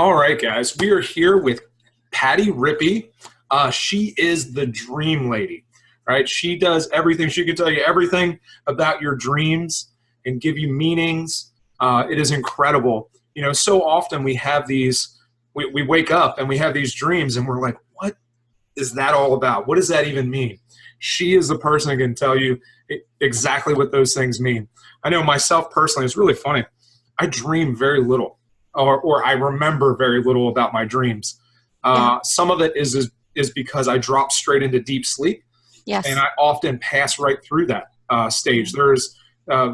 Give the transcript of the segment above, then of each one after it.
All right, guys, we are here with Patti Rippe. She is the dream lady, right? She does everything. She can tell you everything about your dreams and give you meanings. It is incredible. You know, so often we have we wake up and we have these dreams and we're like, what is that all about? What does that even mean? She is the person who can tell you exactly what those things mean. I know myself personally, it's really funny. I dream very little, or I remember very little about my dreams. Yeah. Some of it is because I drop straight into deep sleep, and Yes. I often pass right through that stage. Mm. There's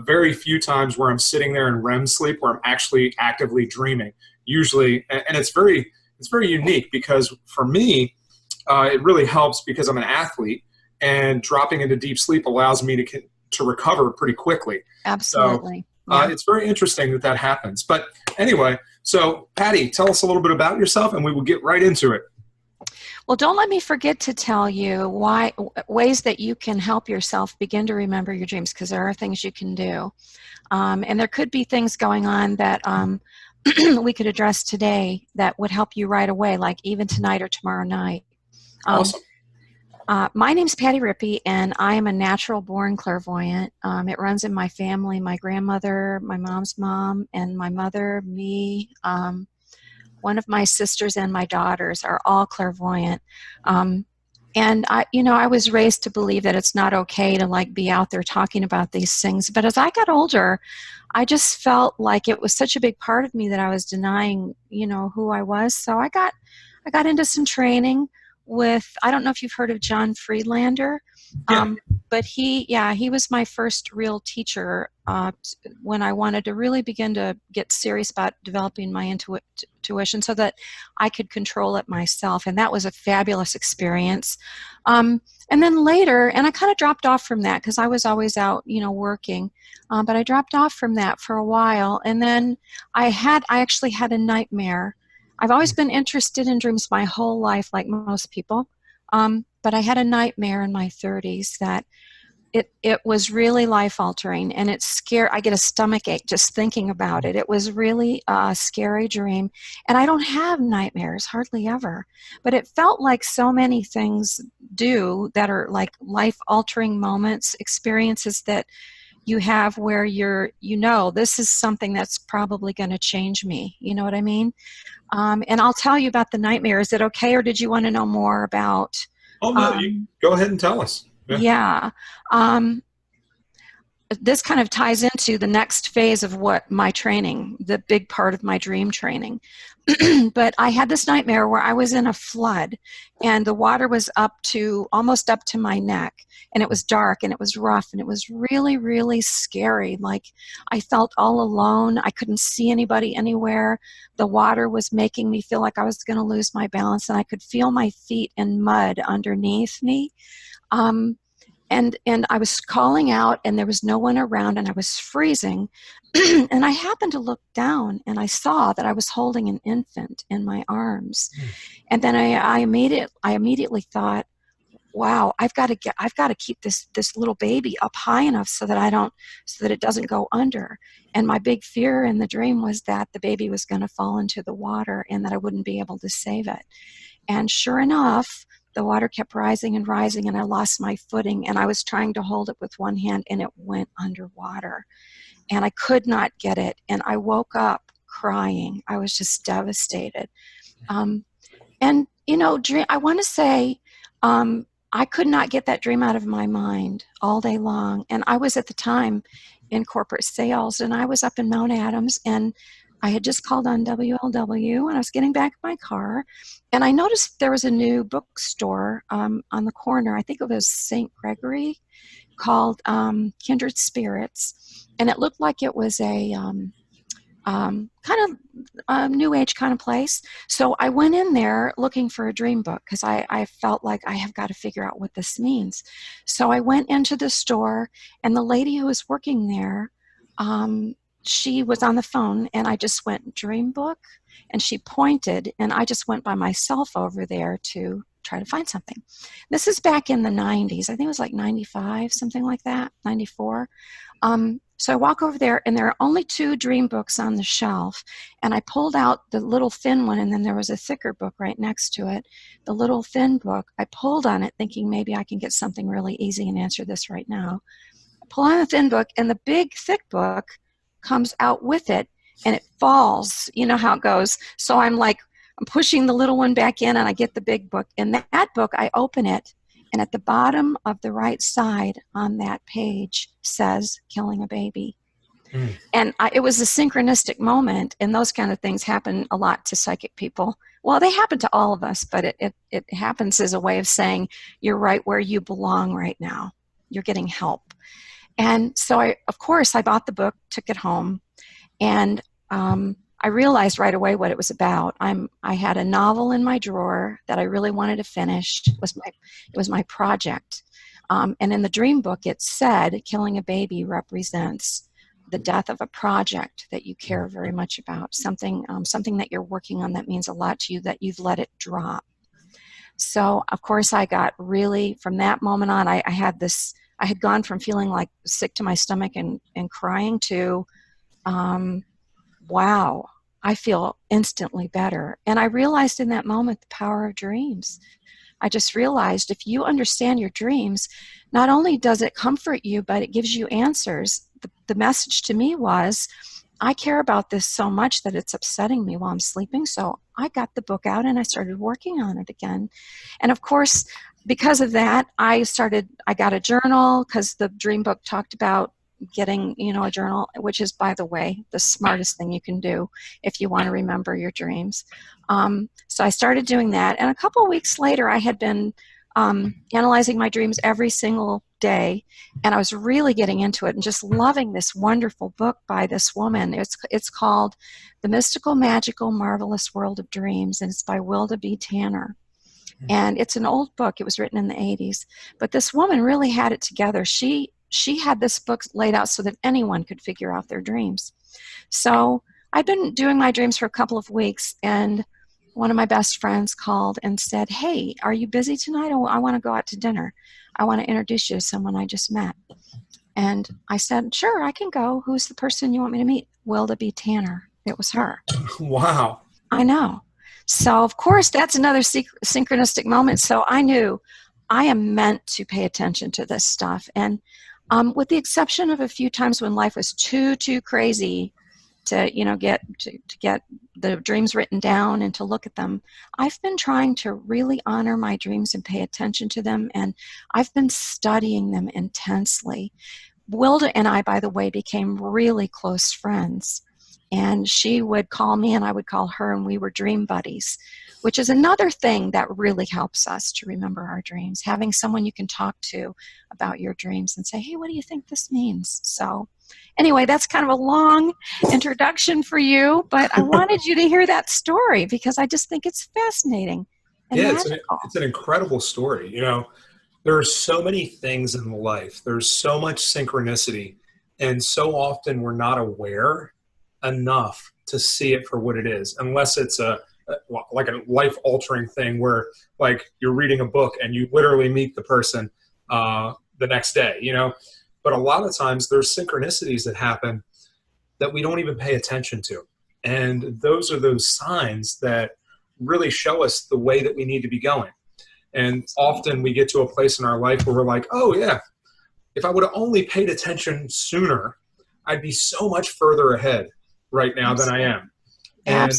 very few times where I'm sitting there in REM sleep where I'm actually actively dreaming. Usually, and it's very unique because for me, it really helps because I'm an athlete, and dropping into deep sleep allows me to recover pretty quickly. So Absolutely. Yeah. it's very interesting that that happens. But anyway, so Patti, tell us a little bit about yourself, and we will get right into it. Well, don't let me forget to tell you ways that you can help yourself begin to remember your dreams, because there are things you can do. And there could be things going on that we could address today that would help you right away, like even tonight or tomorrow night. Um, Awesome. my name's Patti Rippe, and I am a natural-born clairvoyant. It runs in my family. My grandmother, my mom's mom, and my mother, me, one of my sisters, and my daughters are all clairvoyant. And I was raised to believe that it's not okay to like be out there talking about these things. But as I got older, I just felt like it was such a big part of me that I was denying, who I was. So I got into some training with, I don't know if you've heard of John Friedlander, Yeah. but he was my first real teacher when I wanted to really begin to get serious about developing my intuition so that I could control it myself. And that was a fabulous experience. And then later, and I kind of dropped off from that because I was always out, working. But I dropped off from that for a while. And then I actually had a nightmare. I've always been interested in dreams my whole life, like most people. But I had a nightmare in my 30s that it was really life-altering, and it's scary. I get a stomach ache just thinking about it. It was really a scary dream. And I don't have nightmares, hardly ever. But it felt like so many things do that are like life-altering moments, experiences that you have where this is something that's probably going to change me. You know what I mean? And I'll tell you about the nightmare. Is it okay, or did you want to know more about? Oh no, you Um, go ahead and tell us. Yeah. yeah. Um, this kind of ties into the next phase of what my training, the big part of my dream training. But I had this nightmare where I was in a flood and the water was almost up to my neck, and it was dark and it was rough and it was really, really scary. Like I felt all alone. I couldn't see anybody anywhere. The water was making me feel like I was going to lose my balance, and I could feel my feet in mud underneath me. And I was calling out, and there was no one around, and I was freezing. And I happened to look down, and I saw that I was holding an infant in my arms. And then I immediately thought, wow, I've got to keep this little baby up high enough so that it doesn't go under. And my big fear in the dream was that the baby was going to fall into the water and that I wouldn't be able to save it. And sure enough, the water kept rising and rising, and I lost my footing, and I was trying to hold it with one hand, and it went underwater. And I could not get it, and I woke up crying. I was just devastated. And, I want to say I could not get that dream out of my mind all day long. And I was at the time in corporate sales, and I was up in Mount Adams, and I had just called on WLW, and I was getting back in my car, and I noticed there was a new bookstore on the corner. I think it was St. Gregory, called Kindred Spirits, and it looked like it was a kind of new age kind of place. So I went in there looking for a dream book because I felt like I have got to figure out what this means. So I went into the store, and the lady who was working there, she was on the phone, and I just went, dream book? And she pointed, and I just went by myself over there to try to find something. This is back in the 90s. I think it was like 95, something like that, 94. So I walk over there, and there are only 2 dream books on the shelf. And I pulled out the little thin one, and then there was a thicker book right next to it. The little thin book, I pulled on it thinking maybe I can get something really easy and answer this right now. I pull on the thin book, and the big thick book comes out with it, and it falls. You know how it goes. So I'm pushing the little one back in, and I get the big book. And that book, I open it, and at the bottom of the right side on that page says Killing a Baby. And it was a synchronistic moment, and those kind of things happen a lot to psychic people. Well, they happen to all of us, but it happens as a way of saying you're right where you belong right now. You're getting help. And so of course, I bought the book, took it home, and I realized right away what it was about. I had a novel in my drawer that I really wanted to finish. It was my project. And in the dream book, it said, Killing a Baby represents the death of a project that you care very much about, something that you're working on that means a lot to you, that you've let it drop. So, of course, I got really, from that moment on, I had gone from feeling like sick to my stomach and crying to, wow, I feel instantly better. And I realized in that moment the power of dreams. I just realized if you understand your dreams, not only does it comfort you, but it gives you answers. The message to me was, I care about this so much that it's upsetting me while I'm sleeping. So I got the book out and I started working on it again. And of course, because of that, I got a journal, because the dream book talked about getting, a journal, which is, by the way, the smartest thing you can do if you want to remember your dreams. So I started doing that. And a couple of weeks later, I had been analyzing my dreams every single day, and I was really getting into it and just loving this wonderful book by this woman. It's called The Mystical, Magical, Marvelous World of Dreams, and it's by Wilda B. Tanner. And it's an old book. It was written in the 80s. But this woman really had it together. She had this book laid out so that anyone could figure out their dreams. So I'd been doing my dreams for a couple of weeks, and one of my best friends called and said, hey, are you busy tonight? I want to go out to dinner. I want to introduce you to someone I just met. And I said, sure, I can go. Who's the person you want me to meet? Wilda B. Tanner. It was her. Wow. I know. So, of course, that's another synchronistic moment. So I knew I am meant to pay attention to this stuff. And with the exception of a few times when life was too crazy to get the dreams written down and to look at them, I've been trying to really honor my dreams and pay attention to them, and I've been studying them intensely. Wilda and I, by the way, became really close friends, and she would call me and I would call her, and we were dream buddies, which is another thing that really helps us to remember our dreams, having someone you can talk to about your dreams and say, hey, what do you think this means? So anyway, that's kind of a long introduction for you, but I wanted you to hear that story because I just think it's fascinating and magical. It's an incredible story. There are so many things in life. There's so much synchronicity, and so often we're not aware enough to see it for what it is, unless it's like a life-altering thing where, like, you're reading a book and you literally meet the person the next day, But a lot of times there's synchronicities that happen that we don't even pay attention to. And those are those signs that really show us the way that we need to be going. And often we get to a place in our life where we're like, oh yeah, if I would have only paid attention sooner, I'd be so much further ahead right now than I am. And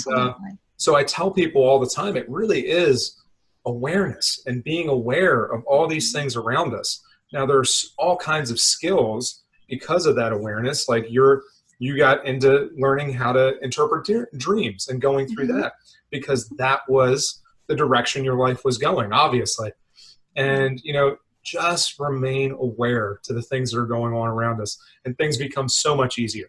so I tell people all the time, it really is awareness and being aware of all these things around us. Now, there's all kinds of skills because of that awareness. Like you got into learning how to interpret dreams and going through that because that was the direction your life was going, obviously. And, just remain aware to the things that are going on around us, and things become so much easier.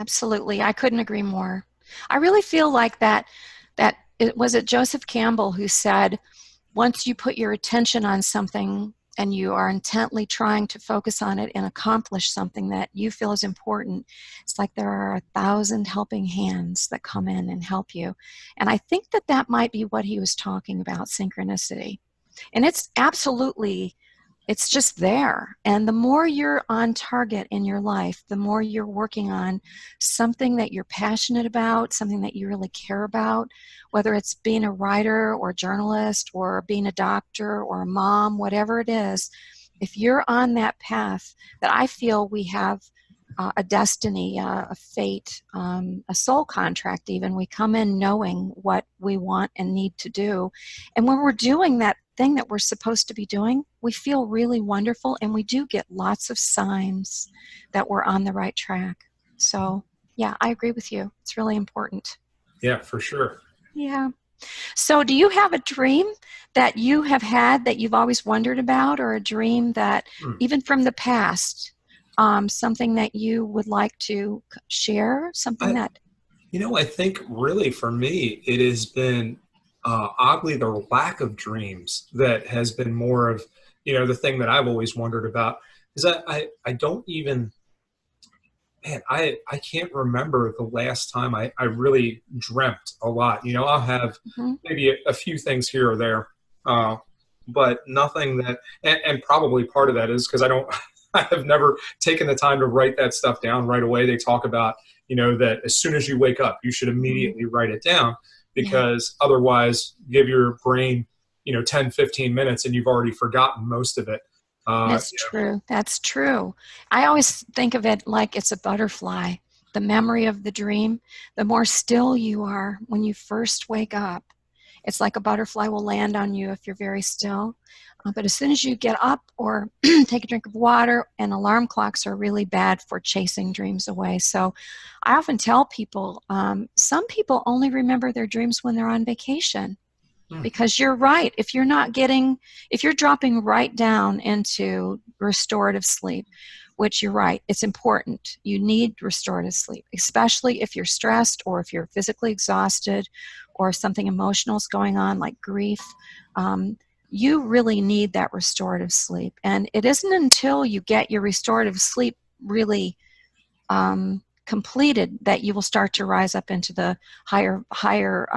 Absolutely. I couldn't agree more. I really feel like that was it Joseph Campbell who said, once you put your attention on something and you are intently trying to focus on it and accomplish something that you feel is important, it's like there are 1,000 helping hands that come in and help you. And I think that might be what he was talking about, synchronicity. And it's absolutely It's just there. And the more you're on target in your life, the more you're working on something that you're passionate about, something that you really care about, whether it's being a writer or a journalist or being a doctor or a mom, whatever it is. If you're on that path, that I feel we have a destiny, a fate, a soul contract even. We come in knowing what we want and need to do. And when we're doing that thing that we're supposed to be doing, we feel really wonderful, and we do get lots of signs that we're on the right track. So, yeah, I agree with you. It's really important. Yeah, for sure. Yeah. So, do you have a dream that you have had that you've always wondered about, or a dream that, Hmm. even from the past, something that you would like to share? Something I, that, I think really for me, it has been oddly the lack of dreams that has been more of, the thing that I've always wondered about is that I don't even, man, I can't remember the last time I really dreamt a lot. I'll have mhm, maybe a few things here or there, uh, but nothing that, and probably part of that is because I don't, I have never taken the time to write that stuff down right away. They talk about, that as soon as you wake up, you should mhm, immediately write it down yeah. because otherwise give your brain, 10, 15 minutes and you've already forgotten most of it. Uh, That's true. That's true. I always think of it like it's a butterfly. The memory of the dream, the more still you are when you first wake up, it's like a butterfly will land on you if you're very still. But as soon as you get up or take a drink of water, and alarm clocks are really bad for chasing dreams away. So I often tell people, some people only remember their dreams when they're on vacation. yeah. Because you're right. If you're dropping right down into restorative sleep, which you're right, it's important. You need restorative sleep, especially if you're stressed or if you're physically exhausted or something emotional is going on like grief. Um, you really need that restorative sleep. And it isn't until you get your restorative sleep really completed that you will start to rise up into the higher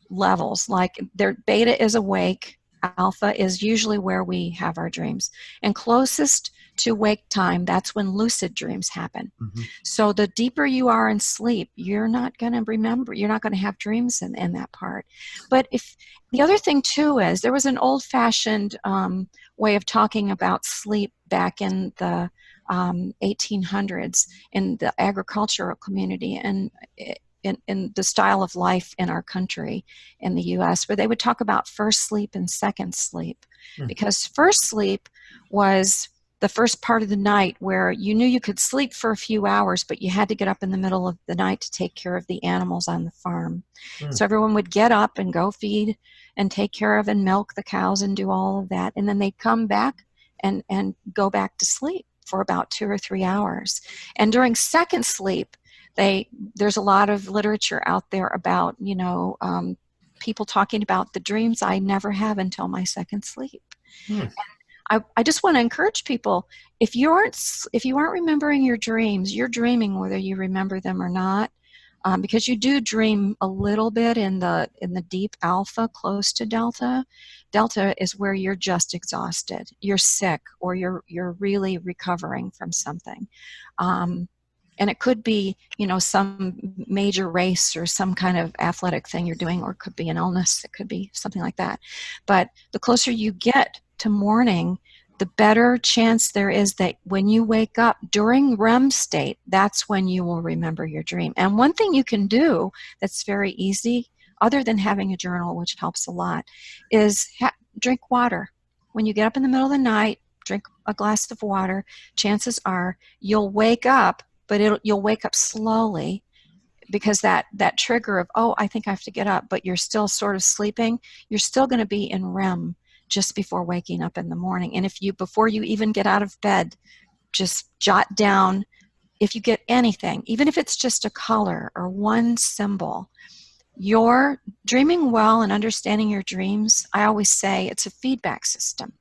levels. Like their beta is awake, alpha is usually where we have our dreams. And closest to wake time, that's when lucid dreams happen. Mhm. So the deeper you are in sleep, you're not going to remember, you're not going to have dreams in that part. But if the other thing too is there was an old fashioned way of talking about sleep back in the 1800s in the agricultural community, and in the style of life in our country, in the US, where they would talk about first sleep and second sleep. Mhm. Because first sleep was the first part of the night where you knew you could sleep for a few hours, but you had to get up in the middle of the night to take care of the animals on the farm. Mhm. So everyone would get up and go feed and take care of and milk the cows and do all of that. And then they'd come back and go back to sleep for about 2 or 3 hours. And during second sleep, there's a lot of literature out there about, people talking about the dreams I never have until my second sleep. Mhm. I just want to encourage people, if you aren't remembering your dreams, you're dreaming whether you remember them or not, because you do dream a little bit in the deep alpha, close to delta. Delta is where you're just exhausted, you're sick, or you're really recovering from something. And it could be, some major race or some kind of athletic thing you're doing, or it could be an illness. It could be something like that. But the closer you get to morning, the better chance there is that when you wake up during REM state, that's when you will remember your dream. And one thing you can do that's very easy, other than having a journal, which helps a lot, is drink water. When you get up in the middle of the night, drink a glass of water. Chances are you'll wake up, but you'll wake up slowly, because that trigger of, oh, I think I have to get up, but you're still sort of sleeping, you're still going to be in REM just before waking up in the morning. And if you, before you even get out of bed, just jot down, if you get anything, even if it's just a color or one symbol, you're dreaming well and understanding your dreams. I always say it's a feedback system.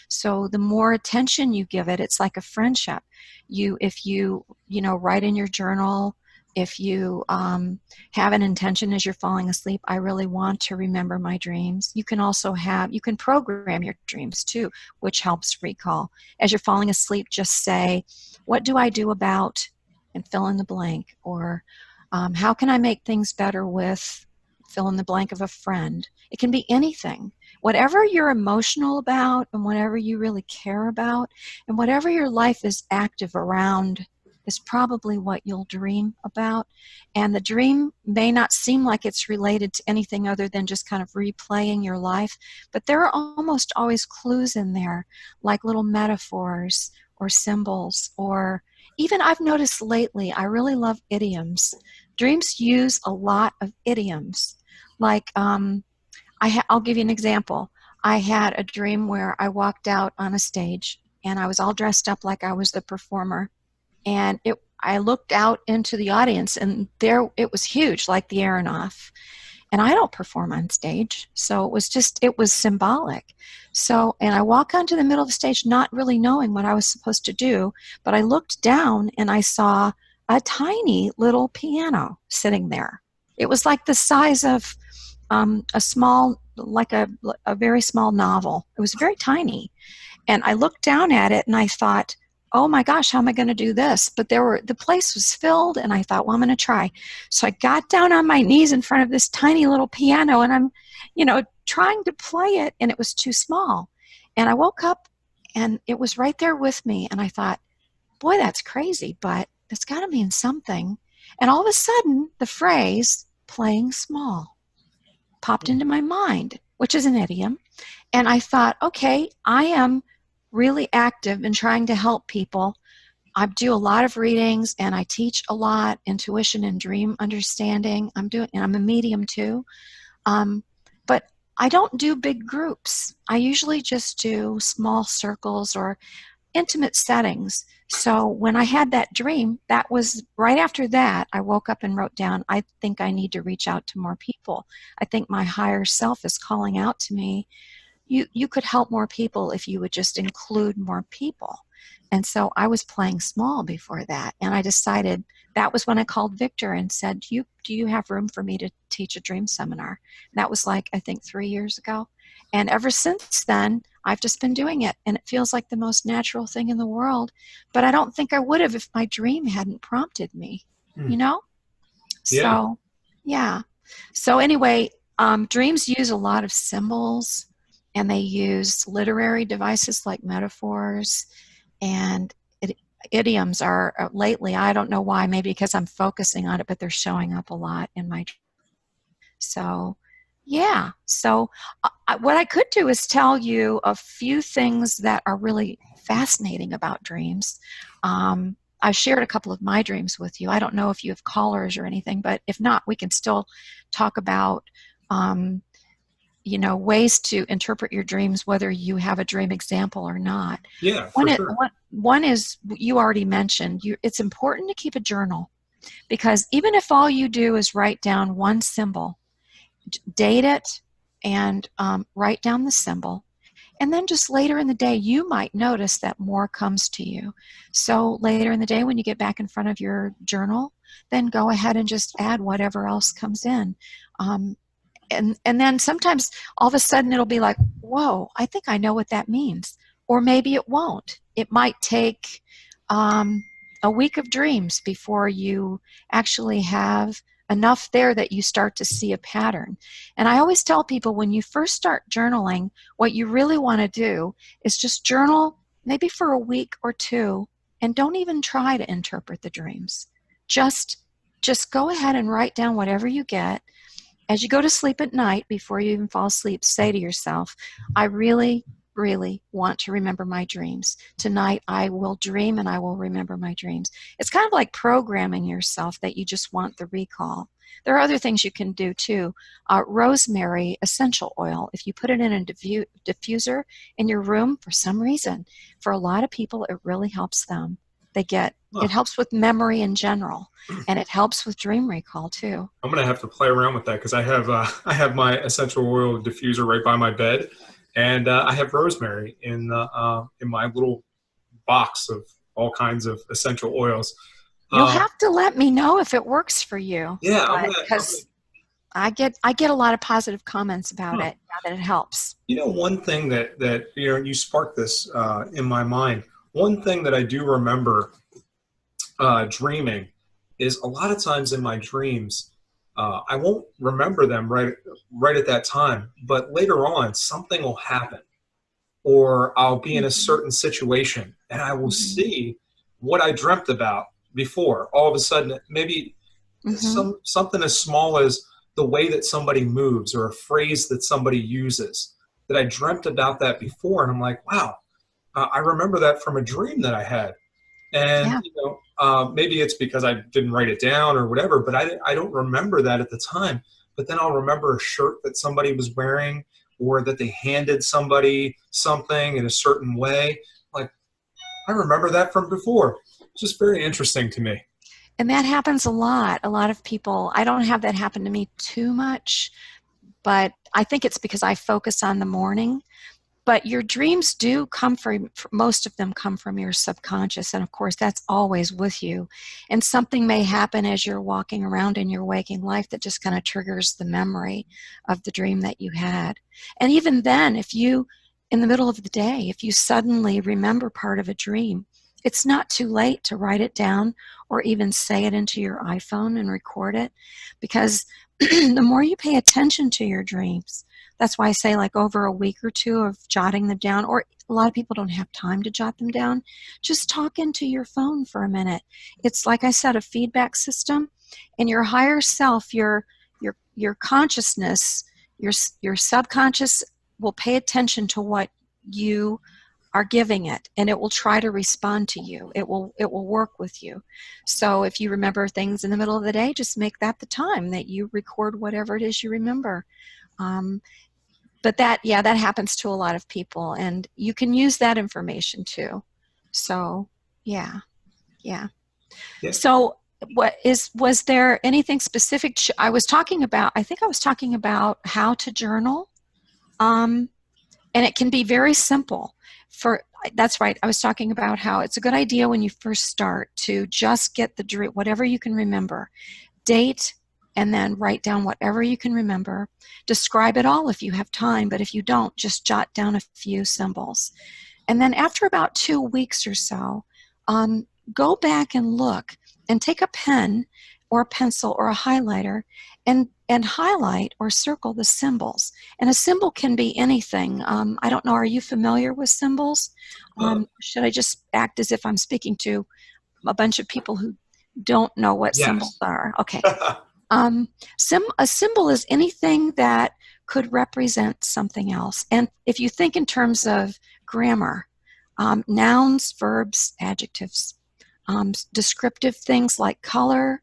So the more attention you give it, it's like a friendship. If you write in your journal If you have an intention as you're falling asleep, I really want to remember my dreams. You can also you can program your dreams too, which helps recall. As you're falling asleep, just say, what do I do about, and fill in the blank, or how can I make things better with, fill in the blank of a friend. It can be anything. Whatever you're emotional about and whatever you really care about and whatever your life is active around is probably what you'll dream about. And the dream may not seem like it's related to anything other than just kind of replaying your life, but there are almost always clues in there, like little metaphors or symbols, or even I've noticed lately, I really love idioms. Dreams use a lot of idioms. Like, I'll give you an example. I had a dream where I walked out on a stage and I was all dressed up like I was the performer. And I looked out into the audience and there it was huge, like the Aronoff. And I don't perform on stage, so it was symbolic. So, and I walk onto the middle of the stage not really knowing what I was supposed to do, but I looked down and I saw a tiny little piano sitting there. It was like the size of a small, like a very small novel. It was very tiny. And I looked down at it and I thought, oh my gosh, how am I going to do this? But the place was filled and I thought, well, I'm going to try. So I got down on my knees in front of this tiny little piano and I'm, trying to play it and it was too small. And I woke up and it was right there with me. And I thought, boy, that's crazy, but it's got to mean something. And all of a sudden, the phrase playing small popped into my mind, which is an idiom. And I thought, okay, I am really active in trying to help people. I do a lot of readings and I teach a lot, intuition and dream understanding. And I'm a medium too. But I don't do big groups. I usually just do small circles or intimate settings. So when I had that dream, that was right after that, I woke up and wrote down, I think I need to reach out to more people. I think my higher self is calling out to me. You could help more people if you would just include more people. And so I was playing small before that. And I decided, that was when I called Victor and said, do you have room for me to teach a dream seminar? And that was like, I think 3 years ago. And ever since then, I've just been doing it. And it feels like the most natural thing in the world. But I don't think I would have if my dream hadn't prompted me, you know? Yeah. So, yeah. So anyway, dreams use a lot of symbols. And they use literary devices like metaphors, and idioms are lately, I don't know why, maybe because I'm focusing on it, but they're showing up a lot in my dreams. So, yeah. So what I could do is tell you a few things that are really fascinating about dreams. I've shared a couple of my dreams with you. I don't know if you have callers or anything, but if not, we can still talk about ways to interpret your dreams, whether you have a dream example or not. Yeah, for sure. One is, you already mentioned, it's important to keep a journal, because even if all you do is write down one symbol, date it and write down the symbol, and then just later in the day, you might notice that more comes to you. So later in the day, when you get back in front of your journal, then go ahead and just add whatever else comes in. And then sometimes all of a sudden it'll be like, whoa, I think I know what that means. Or maybe it won't. It might take a week of dreams before you actually have enough there that you start to see a pattern. And I always tell people, when you first start journaling, what you really want to do is just journal maybe for a week or two, and don't even try to interpret the dreams. Just go ahead and write down whatever you get. As you go to sleep at night, before you even fall asleep, say to yourself, I really, really want to remember my dreams. Tonight I will dream and I will remember my dreams. It's kind of like programming yourself that you just want the recall. There are other things you can do too. Rosemary essential oil, if you put it in a diffuser in your room, for some reason, for a lot of people, it really helps them. It helps with memory in general, and it helps with dream recall too. I'm gonna have to play around with that, because I have my essential oil diffuser right by my bed, and I have rosemary in my little box of all kinds of essential oils. You'll have to let me know if it works for you. Yeah, Because I get a lot of positive comments about it, that it helps. You know, one thing that you sparked this in my mind. One thing that I do remember dreaming is a lot of times in my dreams, I won't remember them right at that time, but later on something will happen, or I'll be in a certain situation and I will see what I dreamt about before. All of a sudden, maybe something as small as the way that somebody moves or a phrase that somebody uses, that I dreamt about that before, and I'm like, wow, I remember that from a dream that I had. And Yeah. maybe it's because I didn't write it down or whatever, but I don't remember that at the time. But then I'll remember a shirt that somebody was wearing, or that they handed somebody something in a certain way. Like, I remember that from before. It's just very interesting to me. And that happens a lot. A lot of people, I don't have that happen to me too much, but I think it's because I focus on the morning. But your dreams do come from, most of them come from your subconscious. And of course, that's always with you. And something may happen as you're walking around in your waking life that just kind of triggers the memory of the dream that you had. And even then, if you, in the middle of the day, if you suddenly remember part of a dream, it's not too late to write it down or even say it into your iPhone and record it, because the more you pay attention to your dreams, that's why I say, like, over a week or two of jotting them down, or a lot of people don't have time to jot them down, just talk into your phone for a minute. It's, like I said, a feedback system, and your higher self, your consciousness, your subconscious will pay attention to what you are giving it, and it will try to respond to you. It will work with you. So if you remember things in the middle of the day, just make that the time that you record whatever it is you remember. But that happens to a lot of people, and you can use that information too. So yeah. Yeah. So was there anything specific? I think I was talking about how to journal. And it can be very simple. That's right. I was talking about how it's a good idea when you first start to just get the dream, whatever you can remember, date, and then write down whatever you can remember. Describe it all if you have time, but if you don't, just jot down a few symbols. And then after about 2 weeks or so, go back and look and take a pen or a pencil or a highlighter and highlight or circle the symbols. And a symbol can be anything. I don't know, are you familiar with symbols? Should I just act as if I'm speaking to a bunch of people who don't know what symbols are? Okay. A symbol is anything that could represent something else. And if you think in terms of grammar, nouns, verbs, adjectives, descriptive things like color,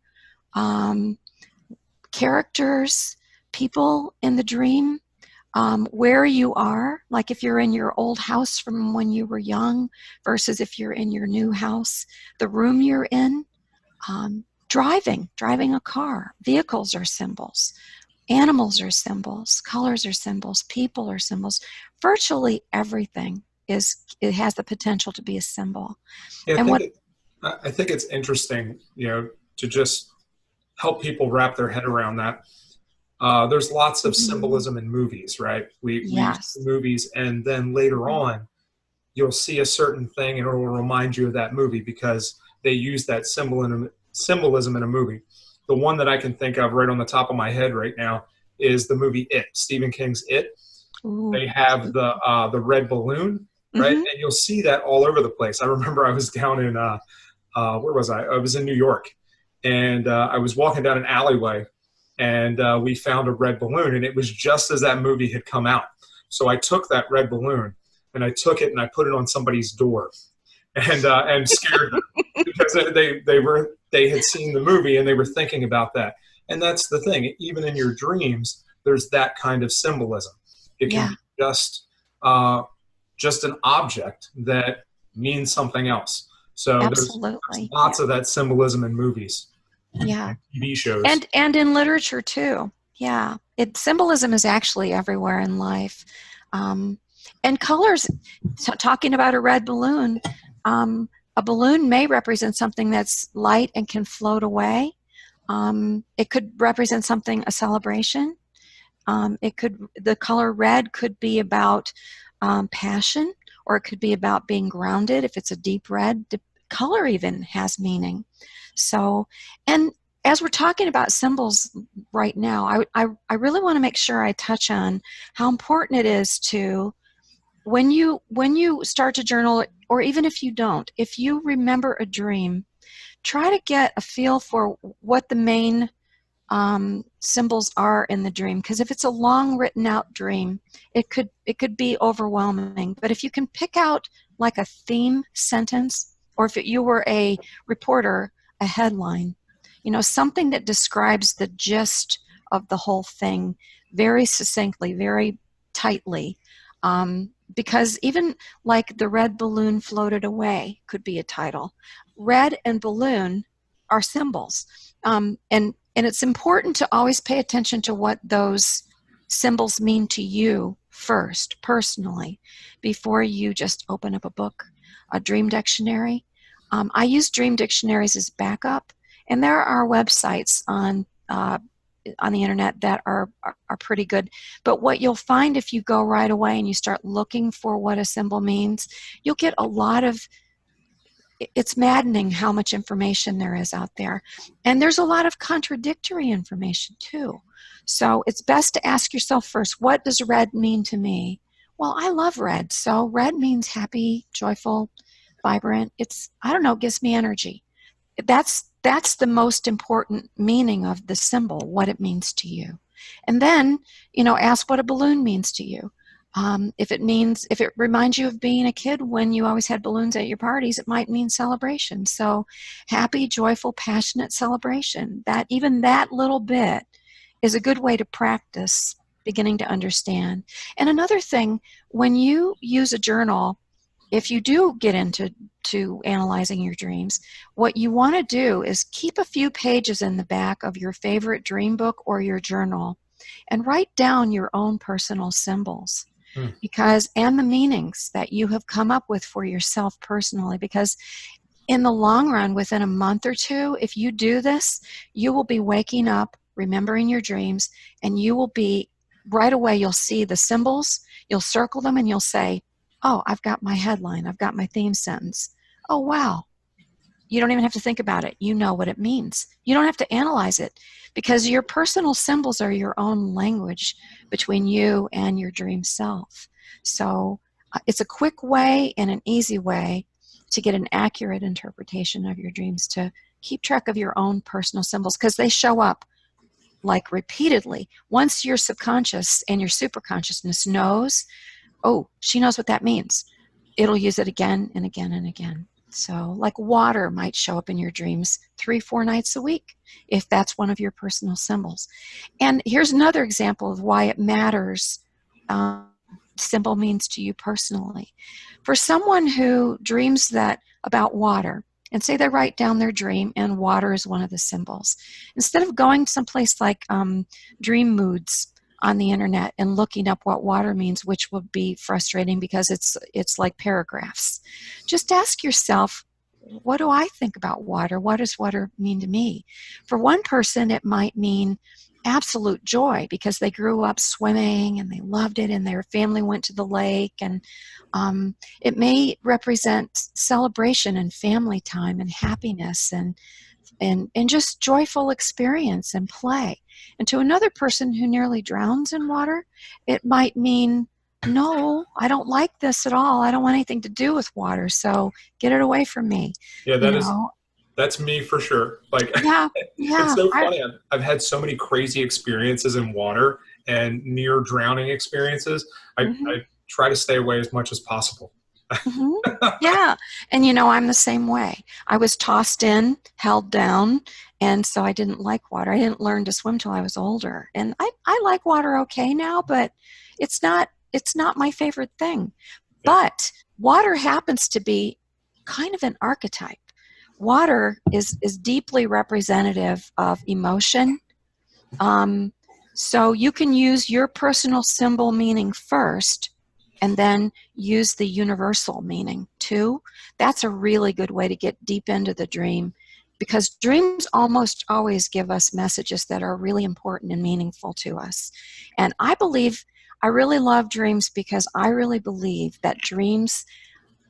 characters, people in the dream, where you are, like if you're in your old house from when you were young versus if you're in your new house, the room you're in, driving a car, vehicles are symbols, animals are symbols, colors are symbols, people are symbols. Virtually everything it has the potential to be a symbol. Yeah, And I think it's interesting, to just help people wrap their head around that. There's lots of symbolism in movies, right? We use movies, and then later on, you'll see a certain thing, and it will remind you of that movie because they use that symbolism in a movie. The one that I can think of right on the top of my head right now is the movie It, Stephen King's It. Ooh. They have the red balloon, right? And you'll see that all over the place. I remember I was down in where was I? I was in New York, and I was walking down an alleyway, and we found a red balloon, and it was just as that movie had come out. So I took that red balloon, and I took it and I put it on somebody's door, and scared them because they had seen the movie and they were thinking about that. And that's the thing. Even in your dreams, there's that kind of symbolism. It can be just an object that means something else. So there's lots of that symbolism in movies. Yeah. TV shows. And in literature too. Yeah. Symbolism is actually everywhere in life. And colors, talking about a red balloon, A balloon may represent something that's light and can float away. It could represent something, a celebration. The color red could be about passion, or it could be about being grounded. If it's a deep red, the color even has meaning. So, and as we're talking about symbols right now, I really want to make sure I touch on how important it is to, when you start to journal, or even if you don't, if you remember a dream, try to get a feel for what the main symbols are in the dream. Because if it's a long written out dream, it could be overwhelming. But if you can pick out like a theme sentence, or if you were a reporter, a headline, something that describes the gist of the whole thing very succinctly, very tightly. Because even like the red balloon floated away could be a title. Red and balloon are symbols. And it's important to always pay attention to what those symbols mean to you first, personally, before you just open up a book, a dream dictionary. I use dream dictionaries as backup, and there are websites on the internet that are pretty good. But what you'll find if you go right away and you start looking for what a symbol means, you'll get a lot of, it's maddening how much information there is out there. And there's a lot of contradictory information too. So it's best to ask yourself first, what does red mean to me? Well, I love red. So red means happy, joyful, vibrant. I don't know, it gives me energy. That's the most important meaning of the symbol, what it means to you. And then, ask what a balloon means to you. If it reminds you of being a kid when you always had balloons at your parties, it might mean celebration. So happy, joyful, passionate celebration. Even that little bit is a good way to practice beginning to understand. And another thing, when you use a journal, if you do get into analyzing your dreams, what you want to do is keep a few pages in the back of your favorite dream book or your journal and write down your own personal symbols. And the meanings that you have come up with for yourself personally, because in the long run, within a month or two, if you do this, you will be waking up, remembering your dreams, and you will be, right away, you'll see the symbols, you'll circle them, and you'll say, oh, I've got my headline, I've got my theme sentence. Oh, wow. You don't even have to think about it. You know what it means. You don't have to analyze it, because your personal symbols are your own language between you and your dream self. So it's a quick way and an easy way to get an accurate interpretation of your dreams, to keep track of your own personal symbols, because they show up like repeatedly. Once your subconscious and your superconsciousness knows, oh, she knows what that means, it'll use it again and again and again. So like water might show up in your dreams 3-4 nights a week, if that's one of your personal symbols. And here's another example of why it matters, symbol means to you personally. For someone who dreams about water, and say they write down their dream and water is one of the symbols, instead of going someplace like Dream Moods on the internet and looking up what water means, which would be frustrating because it's like paragraphs, just ask yourself, what do I think about water? What does water mean to me? For one person, it might mean absolute joy because they grew up swimming and they loved it and their family went to the lake, and it may represent celebration and family time and happiness and just joyful experience and play. And to another person who nearly drowns in water, it might mean, no, I don't like this at all. I don't want anything to do with water, so get it away from me. Yeah, that's me for sure. Like, yeah. It's so funny. I've had so many crazy experiences in water and near drowning experiences. I try to stay away as much as possible. Yeah. And I'm the same way. I was tossed in, held down, and so I didn't like water. I didn't learn to swim till I was older. And I like water okay now, but it's not my favorite thing. Yeah. But water happens to be kind of an archetype. Water is deeply representative of emotion. So you can use your personal symbol meaning first, and then use the universal meaning too, that's a really good way to get deep into the dream, because dreams almost always give us messages that are really important and meaningful to us. And I really love dreams because I really believe that dreams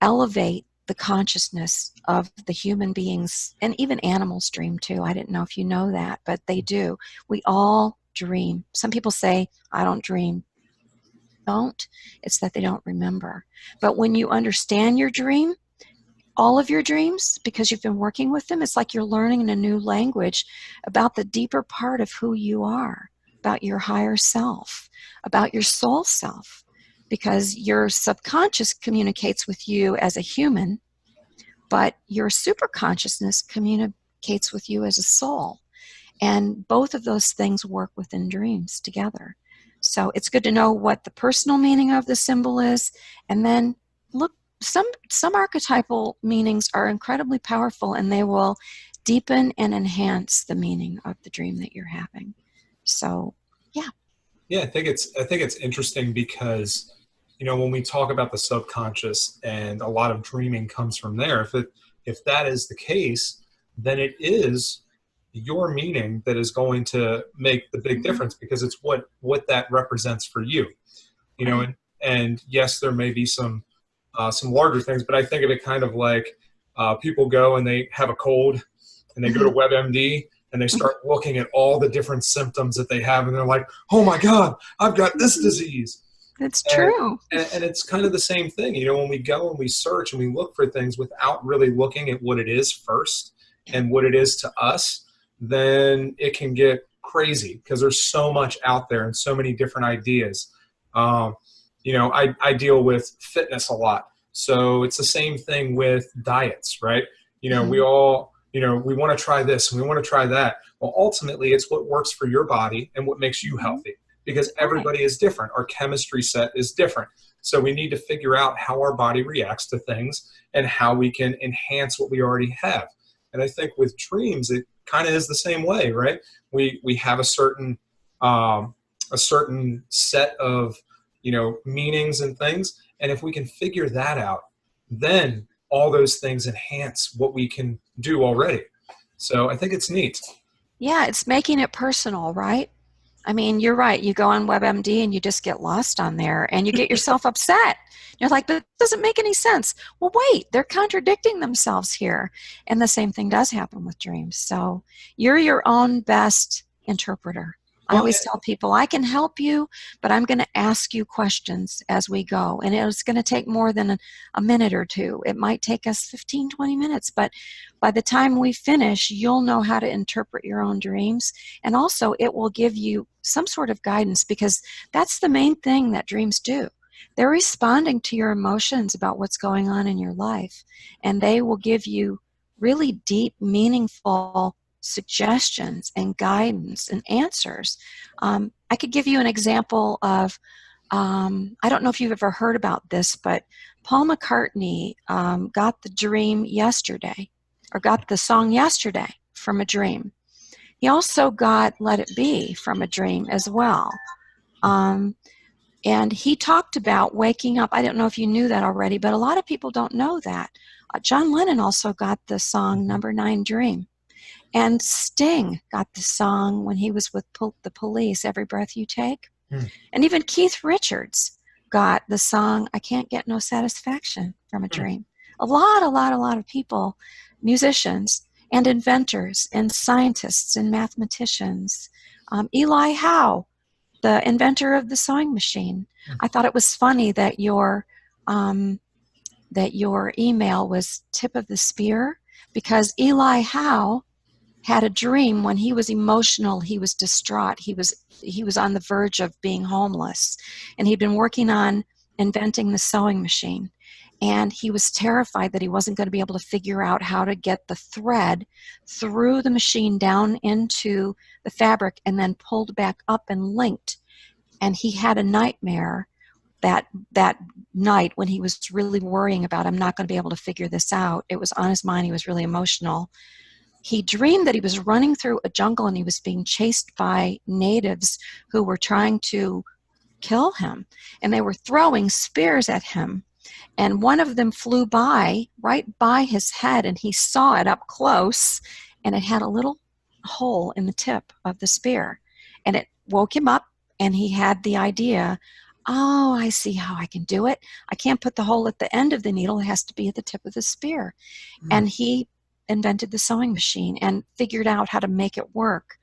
elevate the consciousness of the human beings, and even animals dream too. I didn't know if you know that, but they do. We all dream. Some people say, I don't dream. Don't. It's that they don't remember. But when you understand your dream, all of your dreams, because you've been working with them, it's like you're learning a new language about the deeper part of who you are, about your higher self, about your soul self, because your subconscious communicates with you as a human, but your superconsciousness communicates with you as a soul. And both of those things work within dreams together. So it's good to know what the personal meaning of the symbol is, and then look, some archetypal meanings are incredibly powerful, and they will deepen and enhance the meaning of the dream that you're having. So, yeah. Yeah, I think it's interesting because, when we talk about the subconscious and a lot of dreaming comes from there, if that is the case, then it is your meaning that is going to make the big difference, because it's what that represents for you. And yes, there may be some larger things, but I think of it kind of like people go and they have a cold and they go to WebMD and they start looking at all the different symptoms that they have, and they're like, oh my God, I've got this disease. It's true. And it's kind of the same thing, when we go and we search and we look for things without really looking at what it is first and what it is to us, then it can get crazy because there's so much out there and so many different ideas. I deal with fitness a lot. So it's the same thing with diets, right? We all, we want to try this and we want to try that. Well, ultimately, it's what works for your body and what makes you healthy, because everybody is different. Our chemistry set is different. So we need to figure out how our body reacts to things and how we can enhance what we already have. And I think with dreams, it kind of is the same way, right? We have a certain set of meanings and things, and if we can figure that out, then all those things enhance what we can do already. So I think it's neat. Yeah, it's making it personal, right? I mean, you're right. You go on WebMD and you just get lost on there and you get yourself upset. You're like, but it doesn't make any sense. Well, wait, they're contradicting themselves here. And the same thing does happen with dreams. So you're your own best interpreter. I always tell people, I can help you, but I'm going to ask you questions as we go. And it's going to take more than a minute or two. It might take us 15, 20 minutes, but by the time we finish, you'll know how to interpret your own dreams. And also, it will give you some sort of guidance, because that's the main thing that dreams do. They're responding to your emotions about what's going on in your life, and they will give you really deep, meaningful suggestions and guidance and answers. I could give you an example of, I don't know if you've ever heard about this, but Paul McCartney got the dream yesterday, or got the song yesterday from a dream. He also got Let It Be from a dream as well. And he talked about waking up. I don't know if you knew that already, but a lot of people don't know that. John Lennon also got the song Number 9 Dream. And Sting got the song when he was with the Police, Every Breath You Take. And even Keith Richards got the song I Can't Get No Satisfaction from a Dream. A lot of people, musicians and inventors and scientists and mathematicians. Eli Howe, the inventor of the sewing machine. I thought it was funny that your email was tip of the spear, because Eli Howe had a dream when he was emotional, he was distraught, he was on the verge of being homeless, and he'd been working on inventing the sewing machine, and he was terrified that he wasn't going to be able to figure out how to get the thread through the machine down into the fabric and then pulled back up and linked. And he had a nightmare that night when he was really worrying about, I'm not going to be able to figure this out. It was on his mind. He was really emotional. He dreamed that he was running through a jungle and he was being chased by natives who were trying to kill him. And they were throwing spears at him. and one of them flew by, right by his head, and he saw it up close, and it had a little hole in the tip of the spear, and it woke him up, and he had the idea, oh, I see how I can do it. I can't put the hole at the end of the needle. It has to be at the tip of the spear. And he invented the sewing machine and figured out how to make it work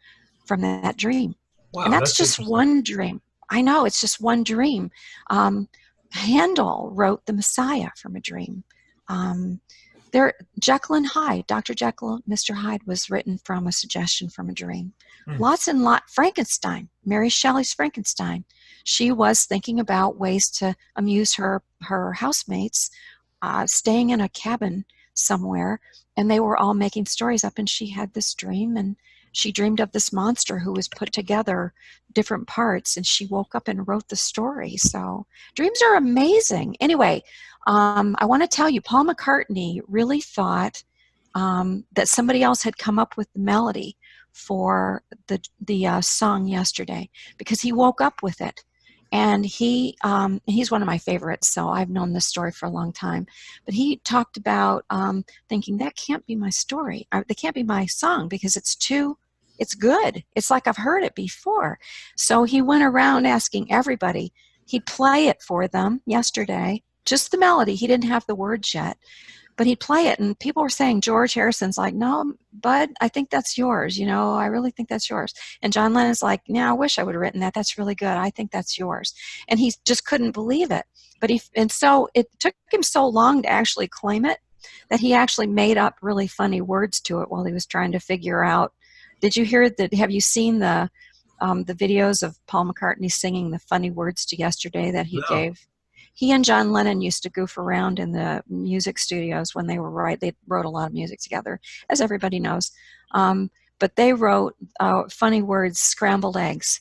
from that dream. And Wow, that's that's just interesting. one dream. I know, it's just one dream. Handel wrote The Messiah from a dream. There, Jekyll and Hyde, Dr. Jekyll, Mr. Hyde was written from a suggestion from a dream. Lots and lot. Frankenstein, Mary Shelley's Frankenstein. She was thinking about ways to amuse her housemates, staying in a cabin somewhere, and they were all making stories up, and she had this dream, and she dreamed of this monster who was put together different parts, and she woke up and wrote the story. So dreams are amazing. Anyway, I want to tell you, Paul McCartney really thought that somebody else had come up with the melody for the song yesterday, because he woke up with it. And he's one of my favorites, so I've known this story for a long time. But he talked about thinking, that can't be my story. That can't be my song, because it's good. It's like I've heard it before. So he went around asking everybody. He'd play it for them yesterday, just the melody. He didn't have the words yet. But he'd play it, and people were saying, George Harrison's like, no, Bud, I think that's yours. I really think that's yours. And John Lennon's like, yeah, I wish I would have written that. That's really good. I think that's yours. And he just couldn't believe it. And so it took him so long to actually claim it that he actually made up really funny words to it while he was trying to figure out. Did you hear that? Have you seen the videos of Paul McCartney singing the funny words to yesterday that he No. gave? He and John Lennon used to goof around in the music studios when they were they wrote a lot of music together, as everybody knows. But they wrote funny words, scrambled eggs,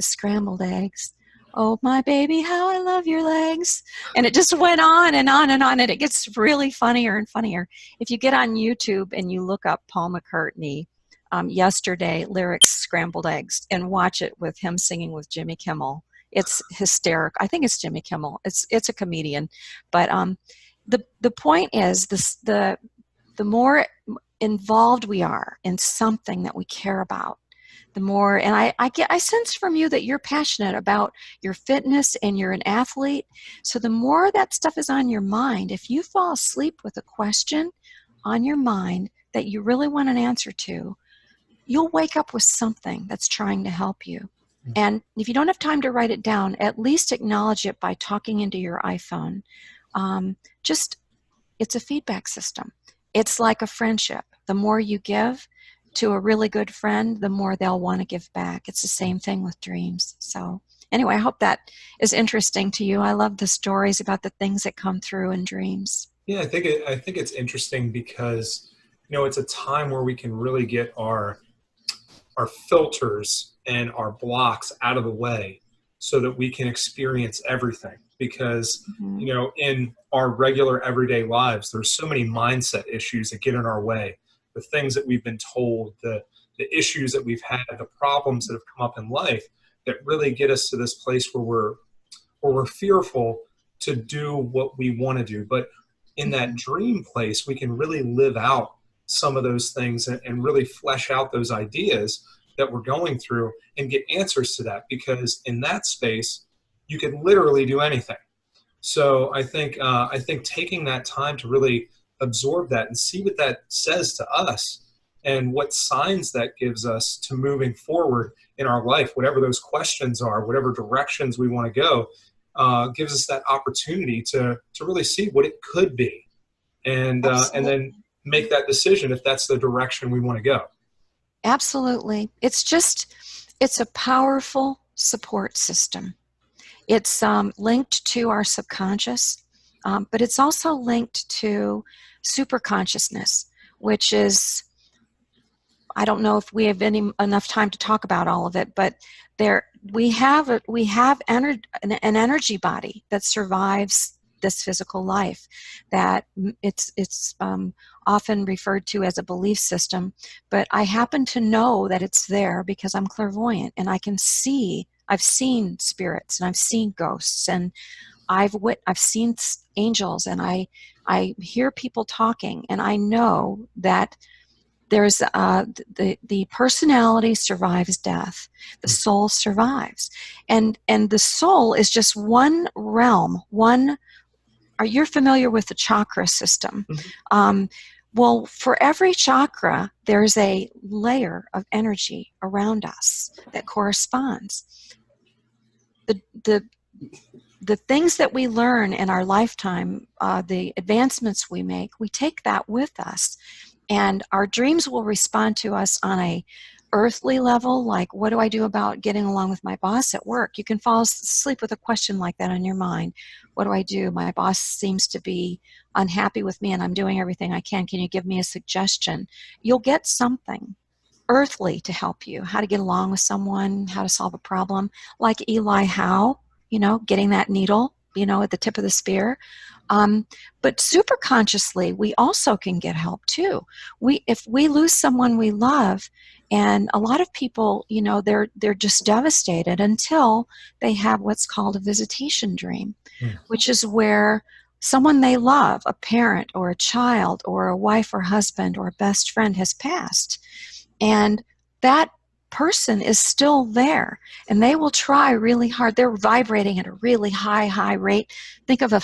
scrambled eggs. Oh, my baby, how I love your legs. And it just went on and on and on, and it gets really funnier and funnier. If you get on YouTube and you look up Paul McCartney yesterday lyrics, scrambled eggs, and watch it with him singing with Jimmy Kimmel, it's hysterical. I think it's Jimmy Kimmel. It's a comedian, but the point is the more involved we are in something that we care about, the more. And I sense from you that you're passionate about your fitness and you're an athlete. So the more that stuff is on your mind, if you fall asleep with a question on your mind that you really want an answer to, you'll wake up with something that's trying to help you. And if you don't have time to write it down, at least acknowledge it by talking into your iPhone. It's a feedback system. It's like a friendship. The more you give to a really good friend, the more they'll want to give back. It's the same thing with dreams. So anyway, I hope that is interesting to you. I love the stories about the things that come through in dreams. Yeah, I think it's interesting because it's a time where we can really get our filters and our blocks out of the way so that we can experience everything. Because in our regular everyday lives, there's so many mindset issues that get in our way. The things that we've been told, the issues that we've had, the problems that have come up in life that really get us to this place where we're fearful to do what we want to do. But in that dream place, we can really live out some of those things and really flesh out those ideas that we're going through and get answers to that, because in that space, you can literally do anything. So I think taking that time to really absorb that and see what that says to us and what signs that gives us to moving forward in our life, whatever those questions are, whatever directions we want to go, gives us that opportunity to really see what it could be, and then make that decision if that's the direction we want to go. Absolutely. It's a powerful support system. It's linked to our subconscious, but it's also linked to superconsciousness, which is, I don't know if we have enough time to talk about all of it, but we have an energy body that survives this physical life, that it's often referred to as a belief system, but I happen to know that it's there because I'm clairvoyant and I've seen spirits and I've seen ghosts, and I've seen angels, and I hear people talking, and I know that there's the personality survives death, the soul survives, and the soul is just one realm. Are you familiar with the chakra system? Well, for every chakra, there's a layer of energy around us that corresponds. The things that we learn in our lifetime, the advancements we make, we take that with us. And our dreams will respond to us on a earthly level, like, what do I do about getting along with my boss at work? You can fall asleep with a question like that on your mind. What do I do? My boss seems to be unhappy with me, and I'm doing everything I can. Can you give me a suggestion? You'll get something earthly to help you, how to get along with someone, how to solve a problem, like Eli Howe, getting that needle, at the tip of the spear. But super consciously, we also can get help too. If we lose someone we love, and a lot of people, they're just devastated until they have what's called a visitation dream, which is where someone they love, a parent or a child or a wife or husband or a best friend, has passed. And that person is still there, and they will try really hard. They're vibrating at a really high rate. Think of a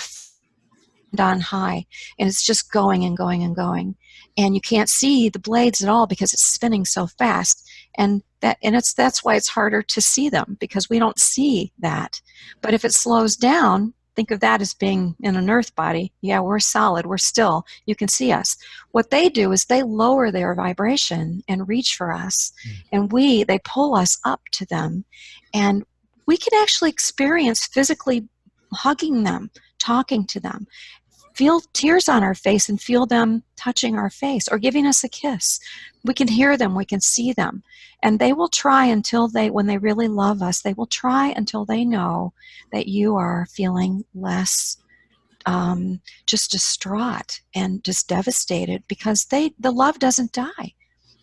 on high, and it's just going and going and going, and you can't see the blades at all because it's spinning so fast, and that's why it's harder to see them, because we don't see that. But if it slows down, think of that as being in an earth body. Yeah, we're solid, we're still, you can see us. What they do is they lower their vibration and reach for us, and they pull us up to them, and we can actually experience physically hugging them, talking to them, feel tears on our face and feel them touching our face or giving us a kiss. We can hear them, we can see them. And they will try when they really love us, they will try until they know that you are feeling less just distraught and just devastated, because the love doesn't die.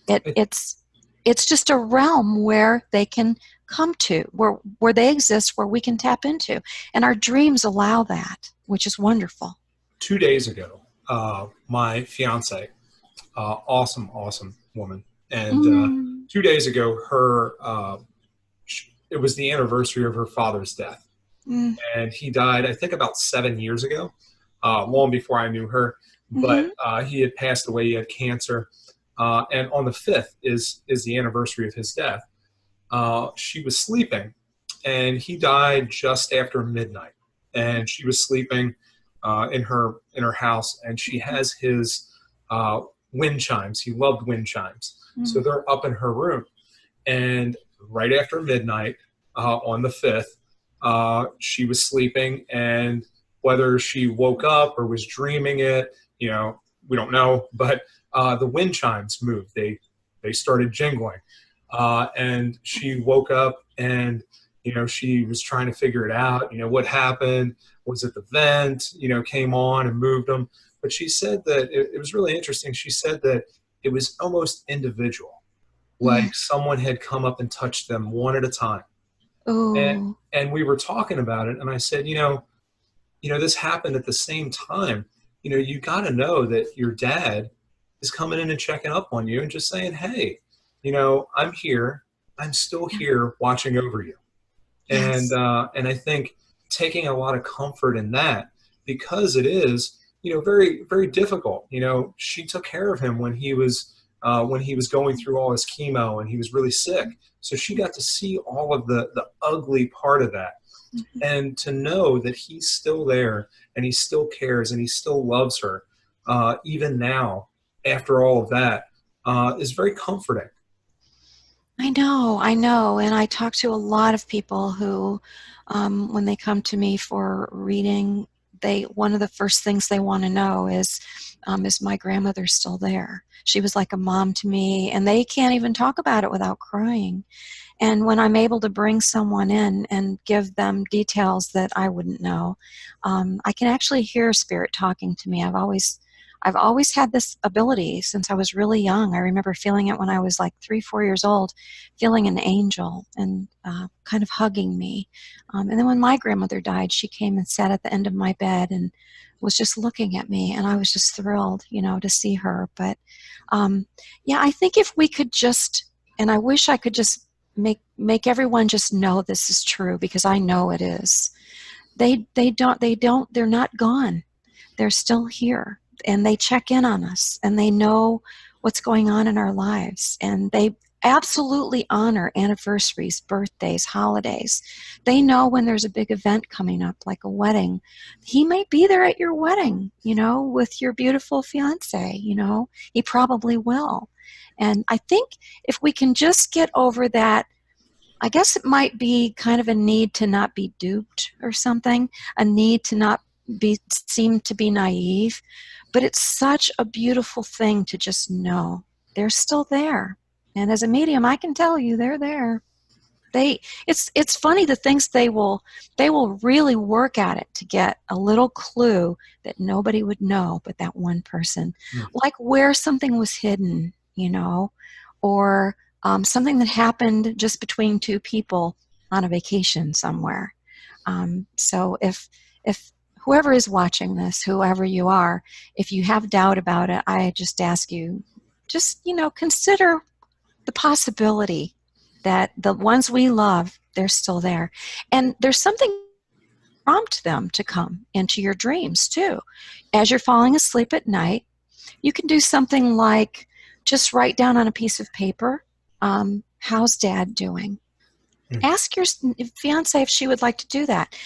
It's just a realm where they can come to, where they exist, where we can tap into. And our dreams allow that, which is wonderful. 2 days ago, my fiance, awesome woman, and 2 days ago, it was the anniversary of her father's death, and he died, I think, about 7 years ago, long before I knew her. But he had passed away. He had cancer, and on the 5th is the anniversary of his death. She was sleeping, and he died just after midnight, and she was sleeping in her house, and she has his wind chimes. He loved wind chimes, so they're up in her room. And right after midnight on the 5th, she was sleeping, and whether she woke up or was dreaming it, we don't know. But the wind chimes moved. They started jingling, and she woke up, and she was trying to figure it out. What happened? Was it the vent, came on and moved them? But she said that it was really interesting. She said that it was almost individual, like someone had come up and touched them one at a time. Oh. And we were talking about it, and I said, this happened at the same time. You got to know that your dad is coming in and checking up on you and just saying, hey, I'm here. I'm still here watching over you. Yes. And I think taking a lot of comfort in that, because it is, very, very difficult. She took care of him when he was going through all his chemo and he was really sick. So she got to see all of the ugly part of that. And to know that he's still there and he still cares and he still loves her, even now, after all of that, is very comforting. I know. And I talk to a lot of people who, when they come to me for reading, one of the first things they want to know is my grandmother still there? She was like a mom to me, and they can't even talk about it without crying. And when I'm able to bring someone in and give them details that I wouldn't know, I can actually hear spirit talking to me. I've always had this ability since I was really young. I remember feeling it when I was like 3, 4 years old, feeling an angel and kind of hugging me. And then when my grandmother died, she came and sat at the end of my bed and was just looking at me, and I was just thrilled, to see her. But yeah, I think if we could just, and I wish I could just make everyone just know this is true, because I know it is. They're not gone. They're still here, and they check in on us, and they know what's going on in our lives, and they absolutely honor anniversaries, birthdays, holidays. They know when there's a big event coming up, like a wedding. He might be there at your wedding, with your beautiful fiance, he probably will. And I think if we can just get over that, I guess it might be kind of a need to not be duped or something, a need to not seem to be naive, but it's such a beautiful thing to just know they're still there. And as a medium, I can tell you they're there. It's funny the things they will really work at it to get a little clue that nobody would know but that one person, like where something was hidden, or something that happened just between two people on a vacation somewhere. So if whoever is watching this, whoever you are, if you have doubt about it, I just ask you, just consider the possibility that the ones we love, they're still there. And there's something prompt them to come into your dreams too. As you're falling asleep at night, you can do something like just write down on a piece of paper, how's Dad doing? Ask your fiance if she would like to do that.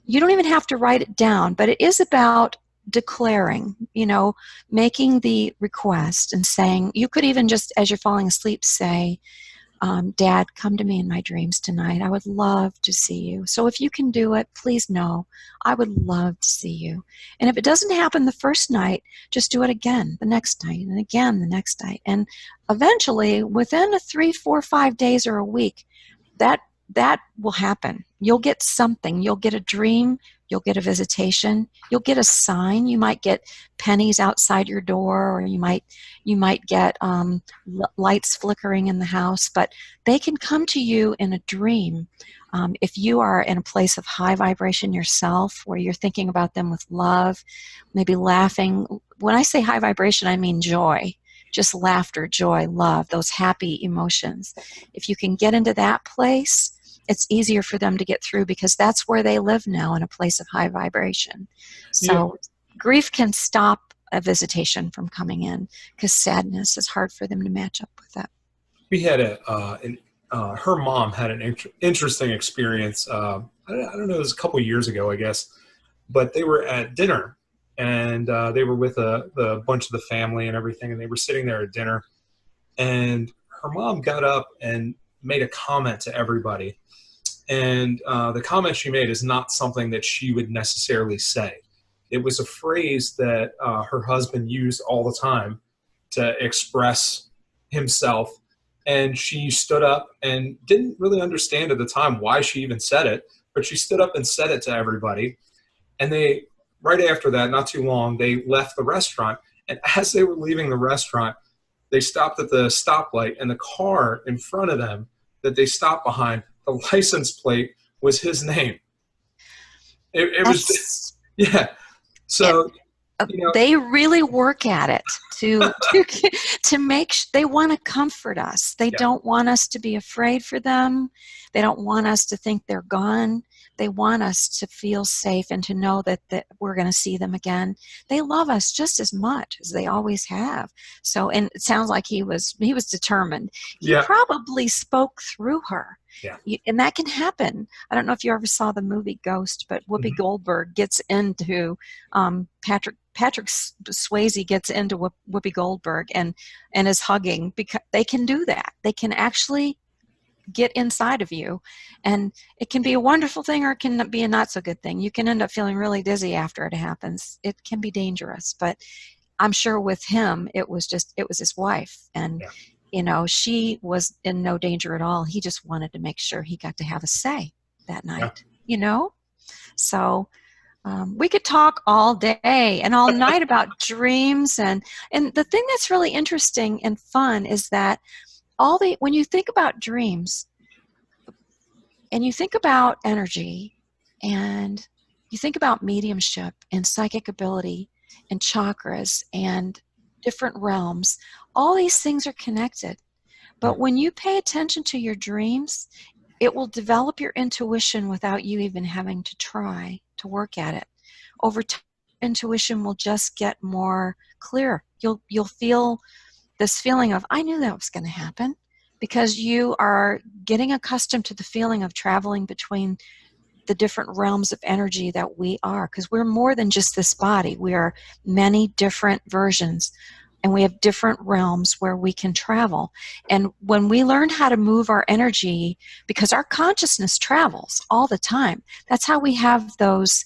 You don't even have to write it down, but it is about declaring, making the request and saying, you could even just, as you're falling asleep, say, Dad, come to me in my dreams tonight. I would love to see you. So if you can do it, please know. I would love to see you. And if it doesn't happen the first night, just do it again the next night and again the next night. And eventually, within 3, 4, 5 days or a week, that will happen. You'll get something. You'll get a dream. You'll get a visitation. You'll get a sign. You might get pennies outside your door, or you might get lights flickering in the house. But they can come to you in a dream. If you are in a place of high vibration yourself, where you're thinking about them with love, maybe laughing. When I say high vibration, I mean joy. Just laughter, joy, love, those happy emotions. If you can get into that place, it's easier for them to get through, because that's where they live now, in a place of high vibration. So grief can stop a visitation from coming in, because sadness is hard for them to match up with that. We had her mom had an interesting experience. I don't know, it was a couple of years ago, I guess, but they were at dinner, and they were with a bunch of the family and everything, and they were sitting there at dinner, and her mom got up and made a comment to everybody. And the comment she made is not something that she would necessarily say. It was a phrase that her husband used all the time to express himself. And she stood up and didn't really understand at the time why she even said it, but she stood up and said it to everybody. And they, right after that, not too long, they left the restaurant. And as they were leaving the restaurant, they stopped at the stoplight, and the car in front of them that they stopped behind, the license plate was his name. It was, yeah. So, they really work at it to make. They want to comfort us. They don't want us to be afraid for them. They don't want us to think they're gone. They want us to feel safe and to know that we're going to see them again. They love us just as much as they always have. So, and it sounds like he was determined. He probably spoke through her. Yeah. And that can happen. I don't know if you ever saw the movie Ghost, but Whoopi Goldberg gets into Patrick Swayze gets into Whoopi Goldberg and is hugging, because they can do that. They can actually get inside of you, and it can be a wonderful thing, or it can be a not so good thing. You can end up feeling really dizzy after it happens. It can be dangerous, but I'm sure with him it was his wife, and she was in no danger at all. He just wanted to make sure he got to have a say that night. So We could talk all day and all night about dreams, and the thing that's really interesting and fun is that when you think about dreams and you think about energy and you think about mediumship and psychic ability and chakras and different realms, all these things are connected. But when you pay attention to your dreams, it will develop your intuition without you even having to try to work at it. Over time, intuition will just get more clear. You'll feel this feeling of, I knew that was going to happen, because you are getting accustomed to the feeling of traveling between the different realms of energy that we are, because we're more than just this body. We are many different versions, and we have different realms where we can travel. And when we learn how to move our energy, because our consciousness travels all the time, that's how we have those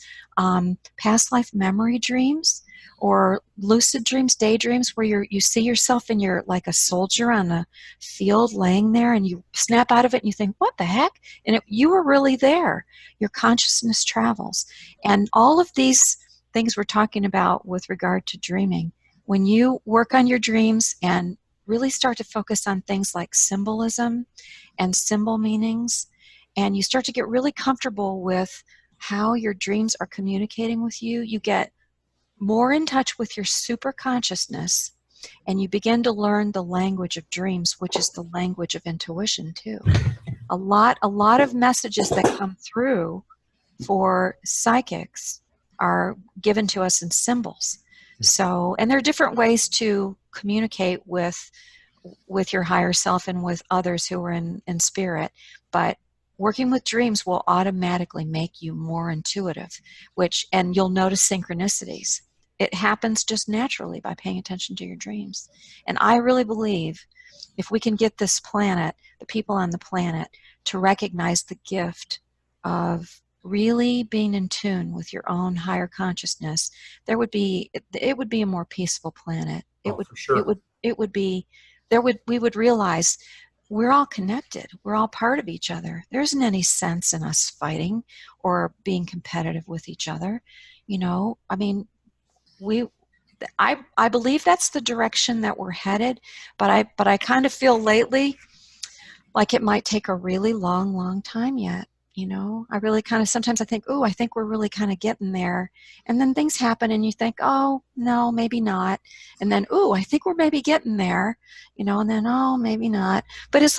past life memory dreams or lucid dreams, daydreams, where you see yourself and you're like a soldier on a field laying there, and you snap out of it and you think, what the heck? And you were really there. Your consciousness travels. And all of these things we're talking about with regard to dreaming, when you work on your dreams and really start to focus on things like symbolism and symbol meanings, and you start to get really comfortable with how your dreams are communicating with you, you get more in touch with your super consciousness, and you begin to learn the language of dreams, which is the language of intuition too. A lot of messages that come through for psychics are given to us in symbols. So, and there are different ways to communicate with your higher self and with others who are in spirit, but working with dreams will automatically make you more intuitive, and you'll notice synchronicities. It happens just naturally by paying attention to your dreams. And I really believe if we can get this planet, the people on the planet, to recognize the gift of really being in tune with your own higher consciousness, it would be a more peaceful planet. For sure. We would realize we're all connected. We're all part of each other. There isn't any sense in us fighting or being competitive with each other. I mean, I believe that's the direction that we're headed, but I kind of feel lately like it might take a really long time yet. I really kind of, sometimes I think, I think we're really kind of getting there. And then things happen and you think, oh, no, maybe not. And then, I think we're maybe getting there, and then, oh, maybe not. But it's,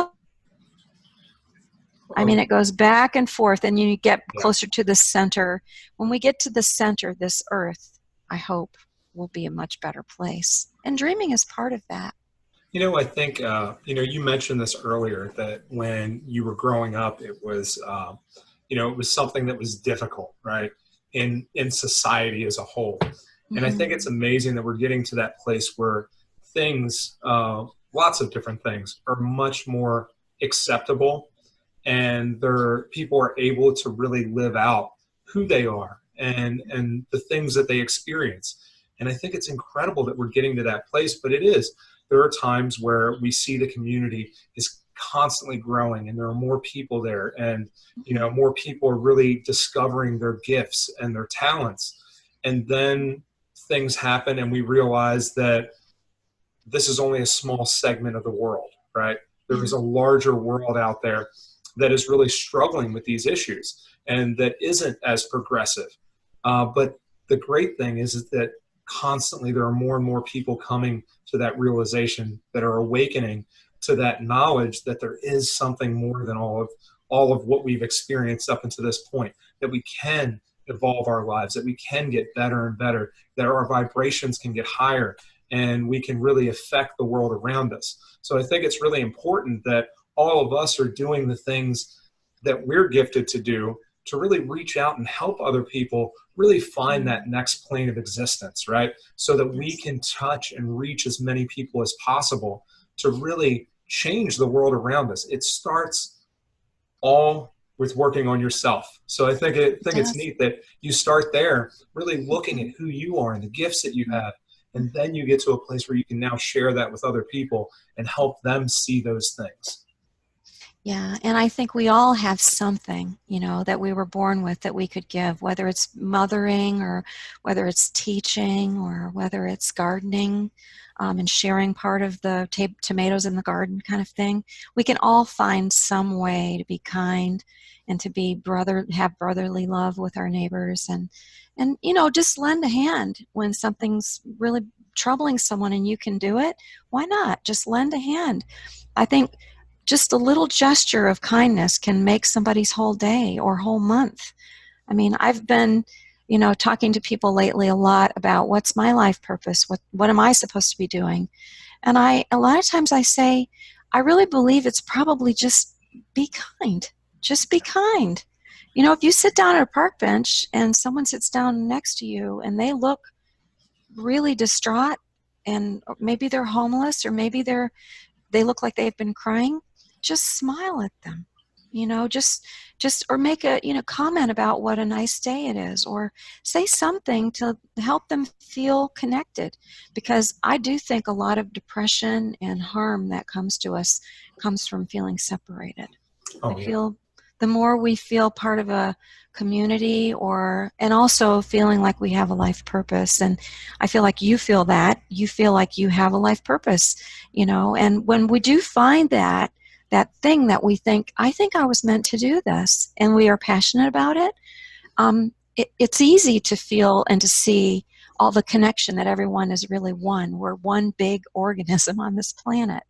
it goes back and forth, and you get closer to the center. When we get to the center, this earth, I hope, will be a much better place. And dreaming is part of that. I think, you mentioned this earlier, that when you were growing up, it was, it was something that was difficult, right, in society as a whole. And I think it's amazing that we're getting to that place where things, lots of different things, are much more acceptable, and people are able to really live out who they are and the things that they experience. And I think it's incredible that we're getting to that place, but it is. There are times where we see the community is constantly growing, and there are more people there, and more people are really discovering their gifts and their talents. And then things happen, and we realize that this is only a small segment of the world, right? There is a larger world out there that is really struggling with these issues and that isn't as progressive. But the great thing is that constantly there are more and more people coming to that realization, that are awakening to that knowledge that there is something more than all of what we've experienced up until this point, that we can evolve our lives, that we can get better and better, that our vibrations can get higher, and we can really affect the world around us. So I think it's really important that all of us are doing the things that we're gifted to do to really reach out and help other people really find that next plane of existence, right? So that we can touch and reach as many people as possible to really change the world around us. It starts all with working on yourself. So I think it's neat that you start there, really looking at who you are and the gifts that you have. And then you get to a place where you can now share that with other people and help them see those things. Yeah, and I think we all have something, that we were born with that we could give, whether it's mothering or whether it's teaching or whether it's gardening, and sharing part of the tomatoes in the garden kind of thing. We can all find some way to be kind and to have brotherly love with our neighbors, and just lend a hand when something's really troubling someone and you can do it. Why not? Just lend a hand. I think just a little gesture of kindness can make somebody's whole day or whole month. I mean, I've been, talking to people lately a lot about what's my life purpose? What am I supposed to be doing? And a lot of times I say, I really believe it's probably just be kind. Just be kind. If you sit down at a park bench and someone sits down next to you and they look really distraught, and maybe they're homeless, or maybe they look like they've been crying, just smile at them. Or make a comment about what a nice day it is, or say something to help them feel connected, because I do think a lot of depression and harm that comes to us comes from feeling separated. I Oh yeah. feel the more we feel part of a community, and also feeling like we have a life purpose, and I feel like you feel like you have a life purpose, and when we do find that thing that we think, I think I was meant to do this, and we are passionate about it, it's easy to feel and to see all the connection that everyone is really one. We're one big organism on this planet.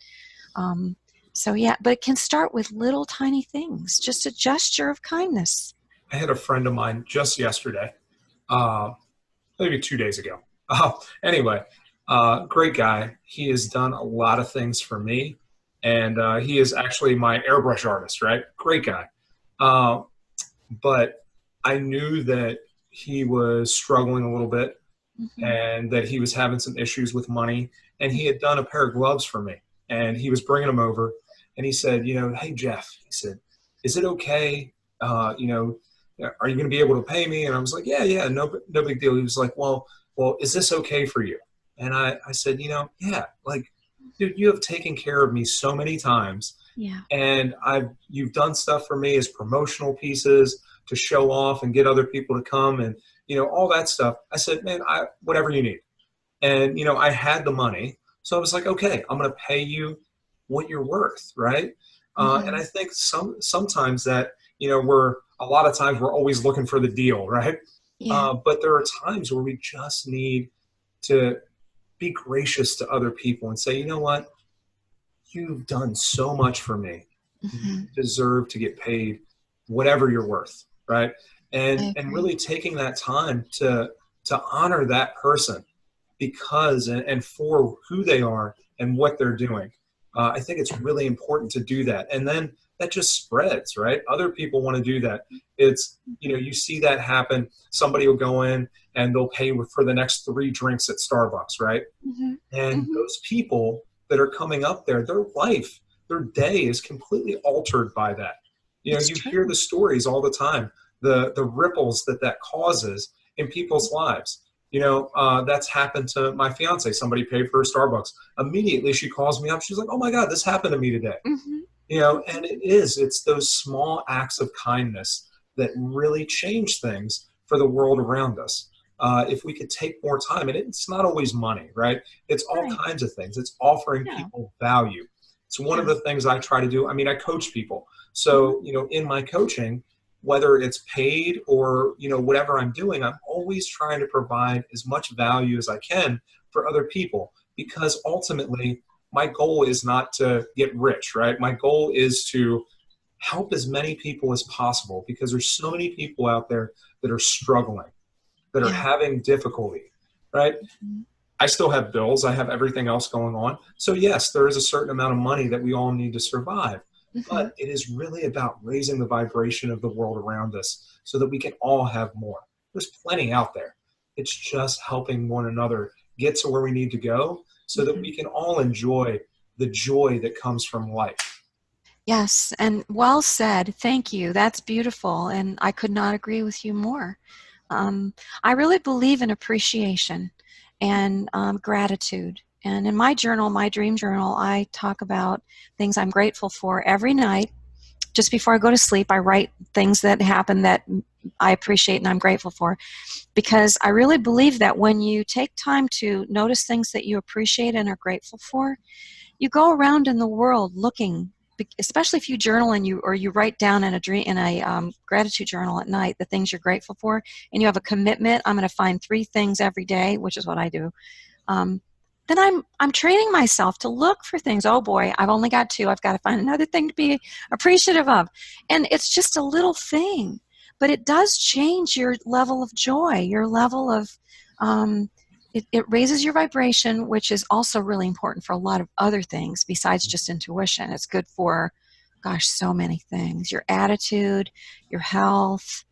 Um, so yeah, but it can start with little tiny things, just a gesture of kindness. I had a friend of mine just yesterday, uh, maybe 2 days ago. Uh, anyway, great guy. He has done a lot of things for me, and he is actually my airbrush artist, right? Great guy. Uh, but I knew that he was struggling a little bit Hmm. and that he was having some issues with money. And he had done a pair of gloves for me, and he was bringing them over. And he said, hey, Jeff, he said, is it okay? Are you going to be able to pay me? And I was like, yeah, no big deal. He was like, well, is this okay for you? And I said, yeah, like, dude, you have taken care of me so many times, Yeah. and you've done stuff for me as promotional pieces to show off and get other people to come, and all that stuff. I said, man, whatever you need. And I had the money, so I was like, okay, I'm going to pay you what you're worth, right? And Hmm. I think sometimes that we're a lot of times we're always looking for the deal, right? Yeah. But there are times where we just need to be gracious to other people and say, you know what, you've done so much for me. You Hmm. deserve to get paid whatever you're worth, right? I And agree. really taking that time to honor that person because and for who they are and what they're doing. I think it's really important to do that, and then that just spreads, right? Other people want to do that. It's you see that happen. Somebody will go in and they'll pay for the next 3 drinks at Starbucks, right? Hmm. And Hmm. those people that are coming up there, their life, their day is completely altered by that. It's You hear true. the stories all the time, the ripples that causes in people's lives. That's happened to my fiance. Somebody paid for her Starbucks. Immediately, she calls me up. She's like, "Oh my God, this happened to me today." Hmm. And Hmm. it's those small acts of kindness that really change things for the world around us. If we could take more time, and it's not always money, right? It's all Right. kinds of things. It's offering Yeah. people value. It's one of Yeah. the things I try to do. I mean, I coach people. Hmm. So, in my coaching, whether it's paid or, whatever I'm doing, I'm always trying to provide as much value as I can for other people because ultimately my goal is not to get rich, right? My goal is to help as many people as possible because there's so many people out there that are struggling, that are Yeah. having difficulty, right? Mhm. I still have bills, I have everything else going on. So, yes, there is a certain amount of money that we all need to survive. Mhm. But it is really about raising the vibration of the world around us so that we can all have more. There's plenty out there. It's just helping one another get to where we need to go so that Mhm. we can all enjoy the joy that comes from life. Yes, and well said. Thank you. That's beautiful, and I could not agree with you more. Um, I really believe in appreciation and gratitude. And in my journal, my dream journal, I talk about things I'm grateful for every night. just before I go to sleep, I write things that happen that I appreciate and I'm grateful for, because I really believe that when you take time to notice things that you appreciate and are grateful for, you go around in the world looking, especially if you journal and you write down in a gratitude journal at night the things you're grateful for, and you have a commitment. I'm going to find 3 things every day, which is what I do. Then I'm training myself to look for things. Oh boy, I've only got 2. I've got to find another thing to be appreciative of, and it's just a little thing, but it does change your level of joy, your level of it raises your vibration, which is also really important for a lot of other things besides just intuition. It's good for, gosh, so many things. Your attitude, your health,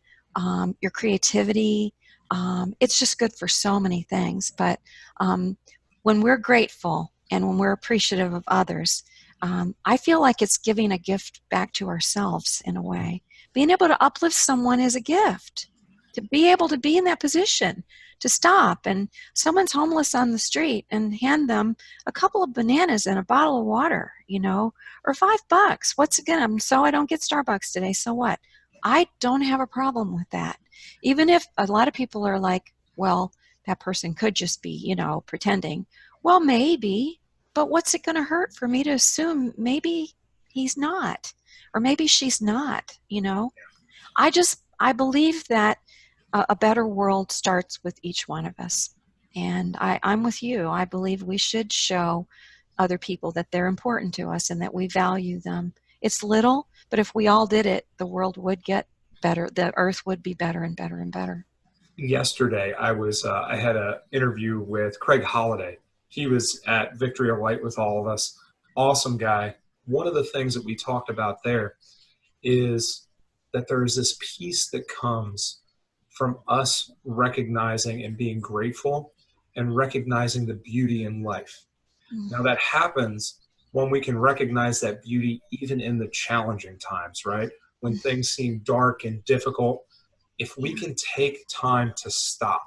your creativity. It's just good for so many things. But when we're grateful and when we're appreciative of others, I feel like it's giving a gift back to ourselves in a way. Being able to uplift someone is a gift. To be able to be in that position, to stop and someone's homeless on the street and hand them a couple of bananas and a bottle of water, or $5. What's again? I don't get Starbucks today. So what? I don't have a problem with that. Even if a lot of people are like, well, that person could just be, pretending. Well, maybe, but what's it going to hurt for me to assume maybe he's not, or maybe she's not, I believe that a better world starts with each one of us. And I'm with you. I believe we should show other people that they're important to us and that we value them. It's little, but if we all did it, the world would get better. The earth would be better and better and better. Yesterday, I had an interview with Craig Holliday. He was at Victory of Light with all of us. Awesome guy. One of the things that we talked about there is that there is this peace that comes from us recognizing and being grateful and recognizing the beauty in life. Mm-hmm. Now that happens when we can recognize that beauty even in the challenging times, right? When things seem dark and difficult, if we can take time to stop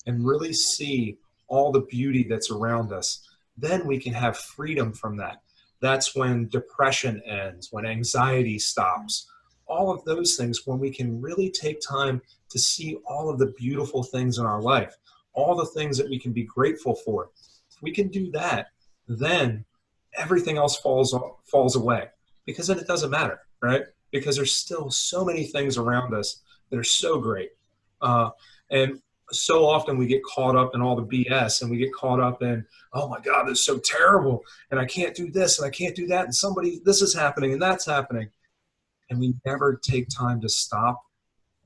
and really see all the beauty that's around us, then we can have freedom from that. That's when depression ends, when anxiety stops, all of those things, when we can really take time to see all of the beautiful things in our life, all the things that we can be grateful for. If we can do that, then everything else falls away, because then it doesn't matter, right? Because there's still so many things around us that are so great. And so often we get caught up in all the BS, and we get caught up in, oh my God, this is so terrible, and I can't do this, and I can't do that, and this is happening, and that's happening. And we never take time to stop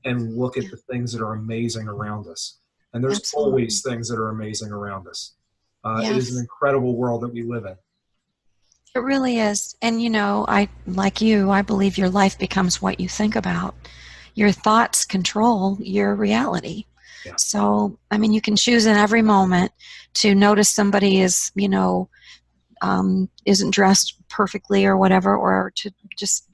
and look at the things that are amazing around us. And there's Absolutely. always things that are amazing around us. Yes. It is an incredible world that we live in. It really is. And like you, I believe your life becomes what you think about. Your thoughts control your reality. Yeah. So, you can choose in every moment to notice somebody is, isn't dressed perfectly or whatever, or to just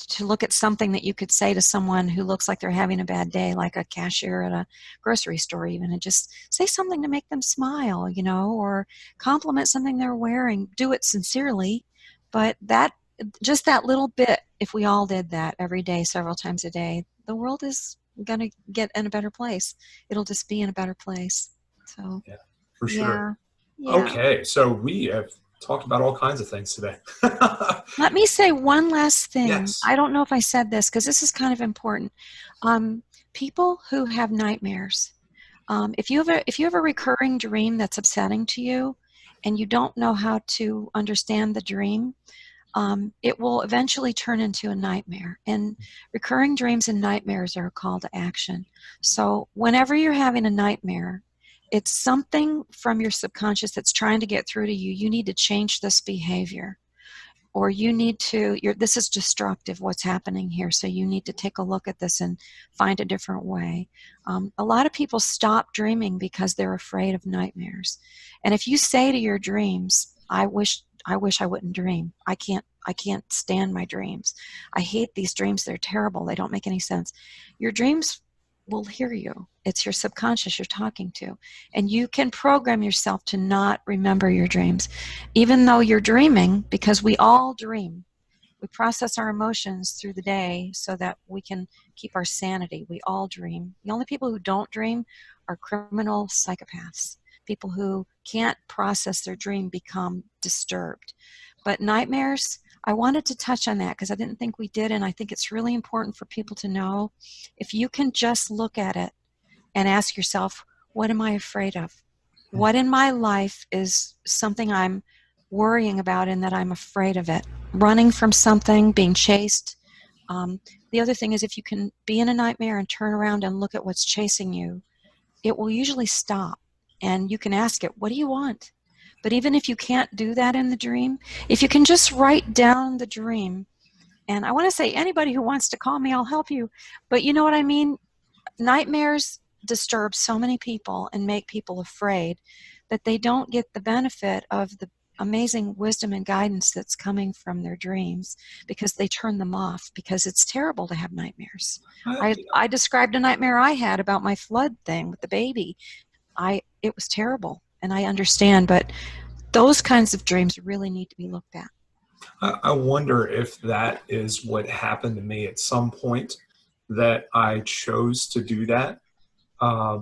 to look at something that you could say to someone who looks like they're having a bad day, like a cashier at a grocery store even, and just say something to make them smile, or compliment something they're wearing. Do it sincerely, but that little bit, if we all did that every day, several times a day, the world is going to get in a better place. It'll just be in a better place. So, yeah, for sure. Yeah. Okay, so we have talked about all kinds of things today. Let me say one last thing. Yes. I don't know if I said this because this is kind of important. People who have nightmares, if you have a recurring dream that's upsetting to you and you don't know how to understand the dream, it will eventually turn into a nightmare. And recurring dreams and nightmares are a call to action. So whenever you're having a nightmare, it's something from your subconscious that's trying to get through to you. You need to change this behavior, or you need to, this is destructive, what's happening here. So you need to take a look at this and find a different way. A lot of people stop dreaming because they're afraid of nightmares. And if you say to your dreams, I wish I wouldn't dream. I can't stand my dreams. I hate these dreams. They're terrible. They don't make any sense. Your dreams will hear you. It's your subconscious you're talking to. And you can program yourself to not remember your dreams, even though you're dreaming, because we all dream. We process our emotions through the day so that we can keep our sanity. We all dream. The only people who don't dream are criminal psychopaths. People who can't process their dream become disturbed. But nightmares, I wanted to touch on that because I didn't think we did, and I think it's really important for people to know. If you can just look at it and ask yourself, what am I afraid of? What in my life is something I'm worrying about and that I'm afraid of it? Running from something, being chased. The other thing is if you can be in a nightmare and turn around and look at what's chasing you, it will usually stop. And you can ask it, what do you want? But even if you can't do that in the dream, if you can just write down the dream, and I want to say anybody who wants to call me, I'll help you. But you know what I mean? Nightmares disturb so many people and make people afraid that they don't get the benefit of the amazing wisdom and guidance that's coming from their dreams because they turn them off, because it's terrible to have nightmares. I described a nightmare I had about my flood thing with the baby. It was terrible, and I understand, but those kinds of dreams really need to be looked at. I wonder if that is what happened to me at some point, that I chose to do that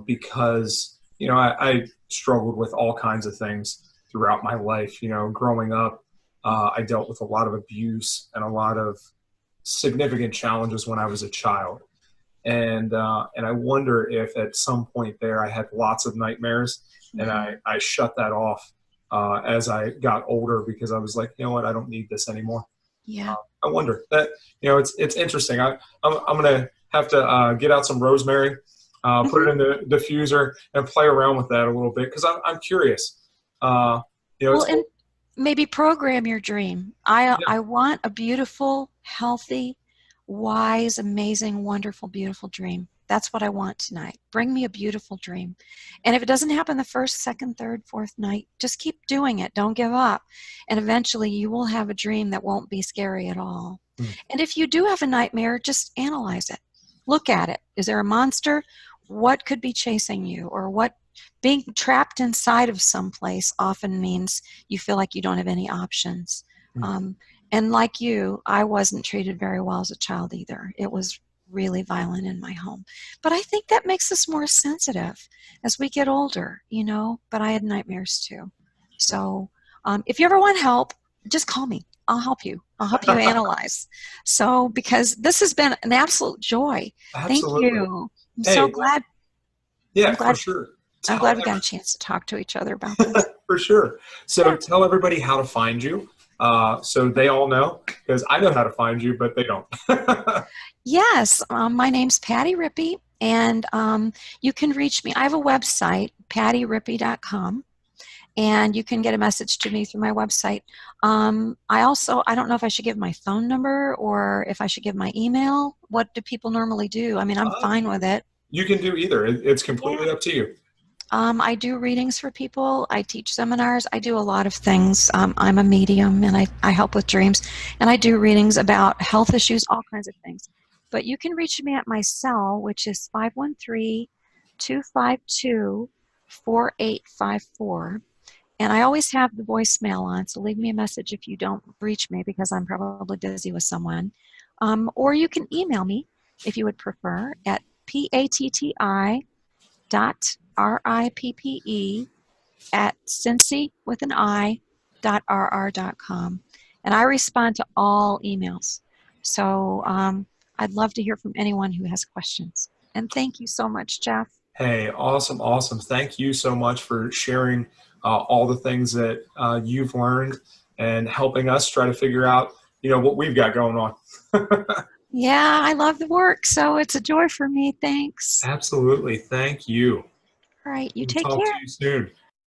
because, I struggled with all kinds of things throughout my life. Growing up, I dealt with a lot of abuse and a lot of significant challenges when I was a child. And I wonder if at some point there I had lots of nightmares, and I shut that off as I got older because I was like, you know what, I don't need this anymore. Yeah. I wonder that, it's interesting. I'm going to have to get out some rosemary, put it in the diffuser and play around with that a little bit because I'm curious. Well, and maybe program your dream. I want a beautiful, healthy, wise, amazing, wonderful, beautiful dream. That's what I want tonight. Bring me a beautiful dream. And if it doesn't happen the first, second, third, fourth night, just keep doing it. Don't give up. And eventually you will have a dream that won't be scary at all. And if you do have a nightmare, just analyze it. Look at it. Is there a monster? What could be chasing you? Or what? Being trapped inside of someplace often means you feel like you don't have any options. And like you, I wasn't treated very well as a child either. It was really violent in my home. But I think that makes us more sensitive as we get older, but I had nightmares too. So if you ever want help, just call me. I'll help you. I'll help you analyze. So, because this has been an absolute joy. Absolutely. Thank you. I'm so glad. Yeah, for sure. I'm glad we got a chance to talk to each other about this. For sure. So tell everybody how to find you so they all know, because I know how to find you, but they don't. Yes. My name's Patti Rippe, and you can reach me. I have a website, pattyrippe.com. And you can get a message to me through my website. I don't know if I should give my phone number or if I should give my email. What do people normally do? I mean, I'm fine with it. You can do either. It's completely up to you. I do readings for people. I teach seminars. I do a lot of things. I'm a medium, and I help with dreams. And I do readings about health issues, all kinds of things. But you can reach me at my cell, which is 513-252-4854. And I always have the voicemail on, so leave me a message if you don't reach me because I'm probably busy with someone. Or you can email me, if you would prefer, at patti.rippe@cincy.rr.com. And I respond to all emails. So I'd love to hear from anyone who has questions. And thank you so much, Jeff. Hey, awesome, awesome. Thank you so much for sharing all the things that you've learned and helping us try to figure out, what we've got going on. Yeah, I love the work, so it's a joy for me. Thanks. Absolutely. Thank you. All right, you We'll take talk care. to you soon.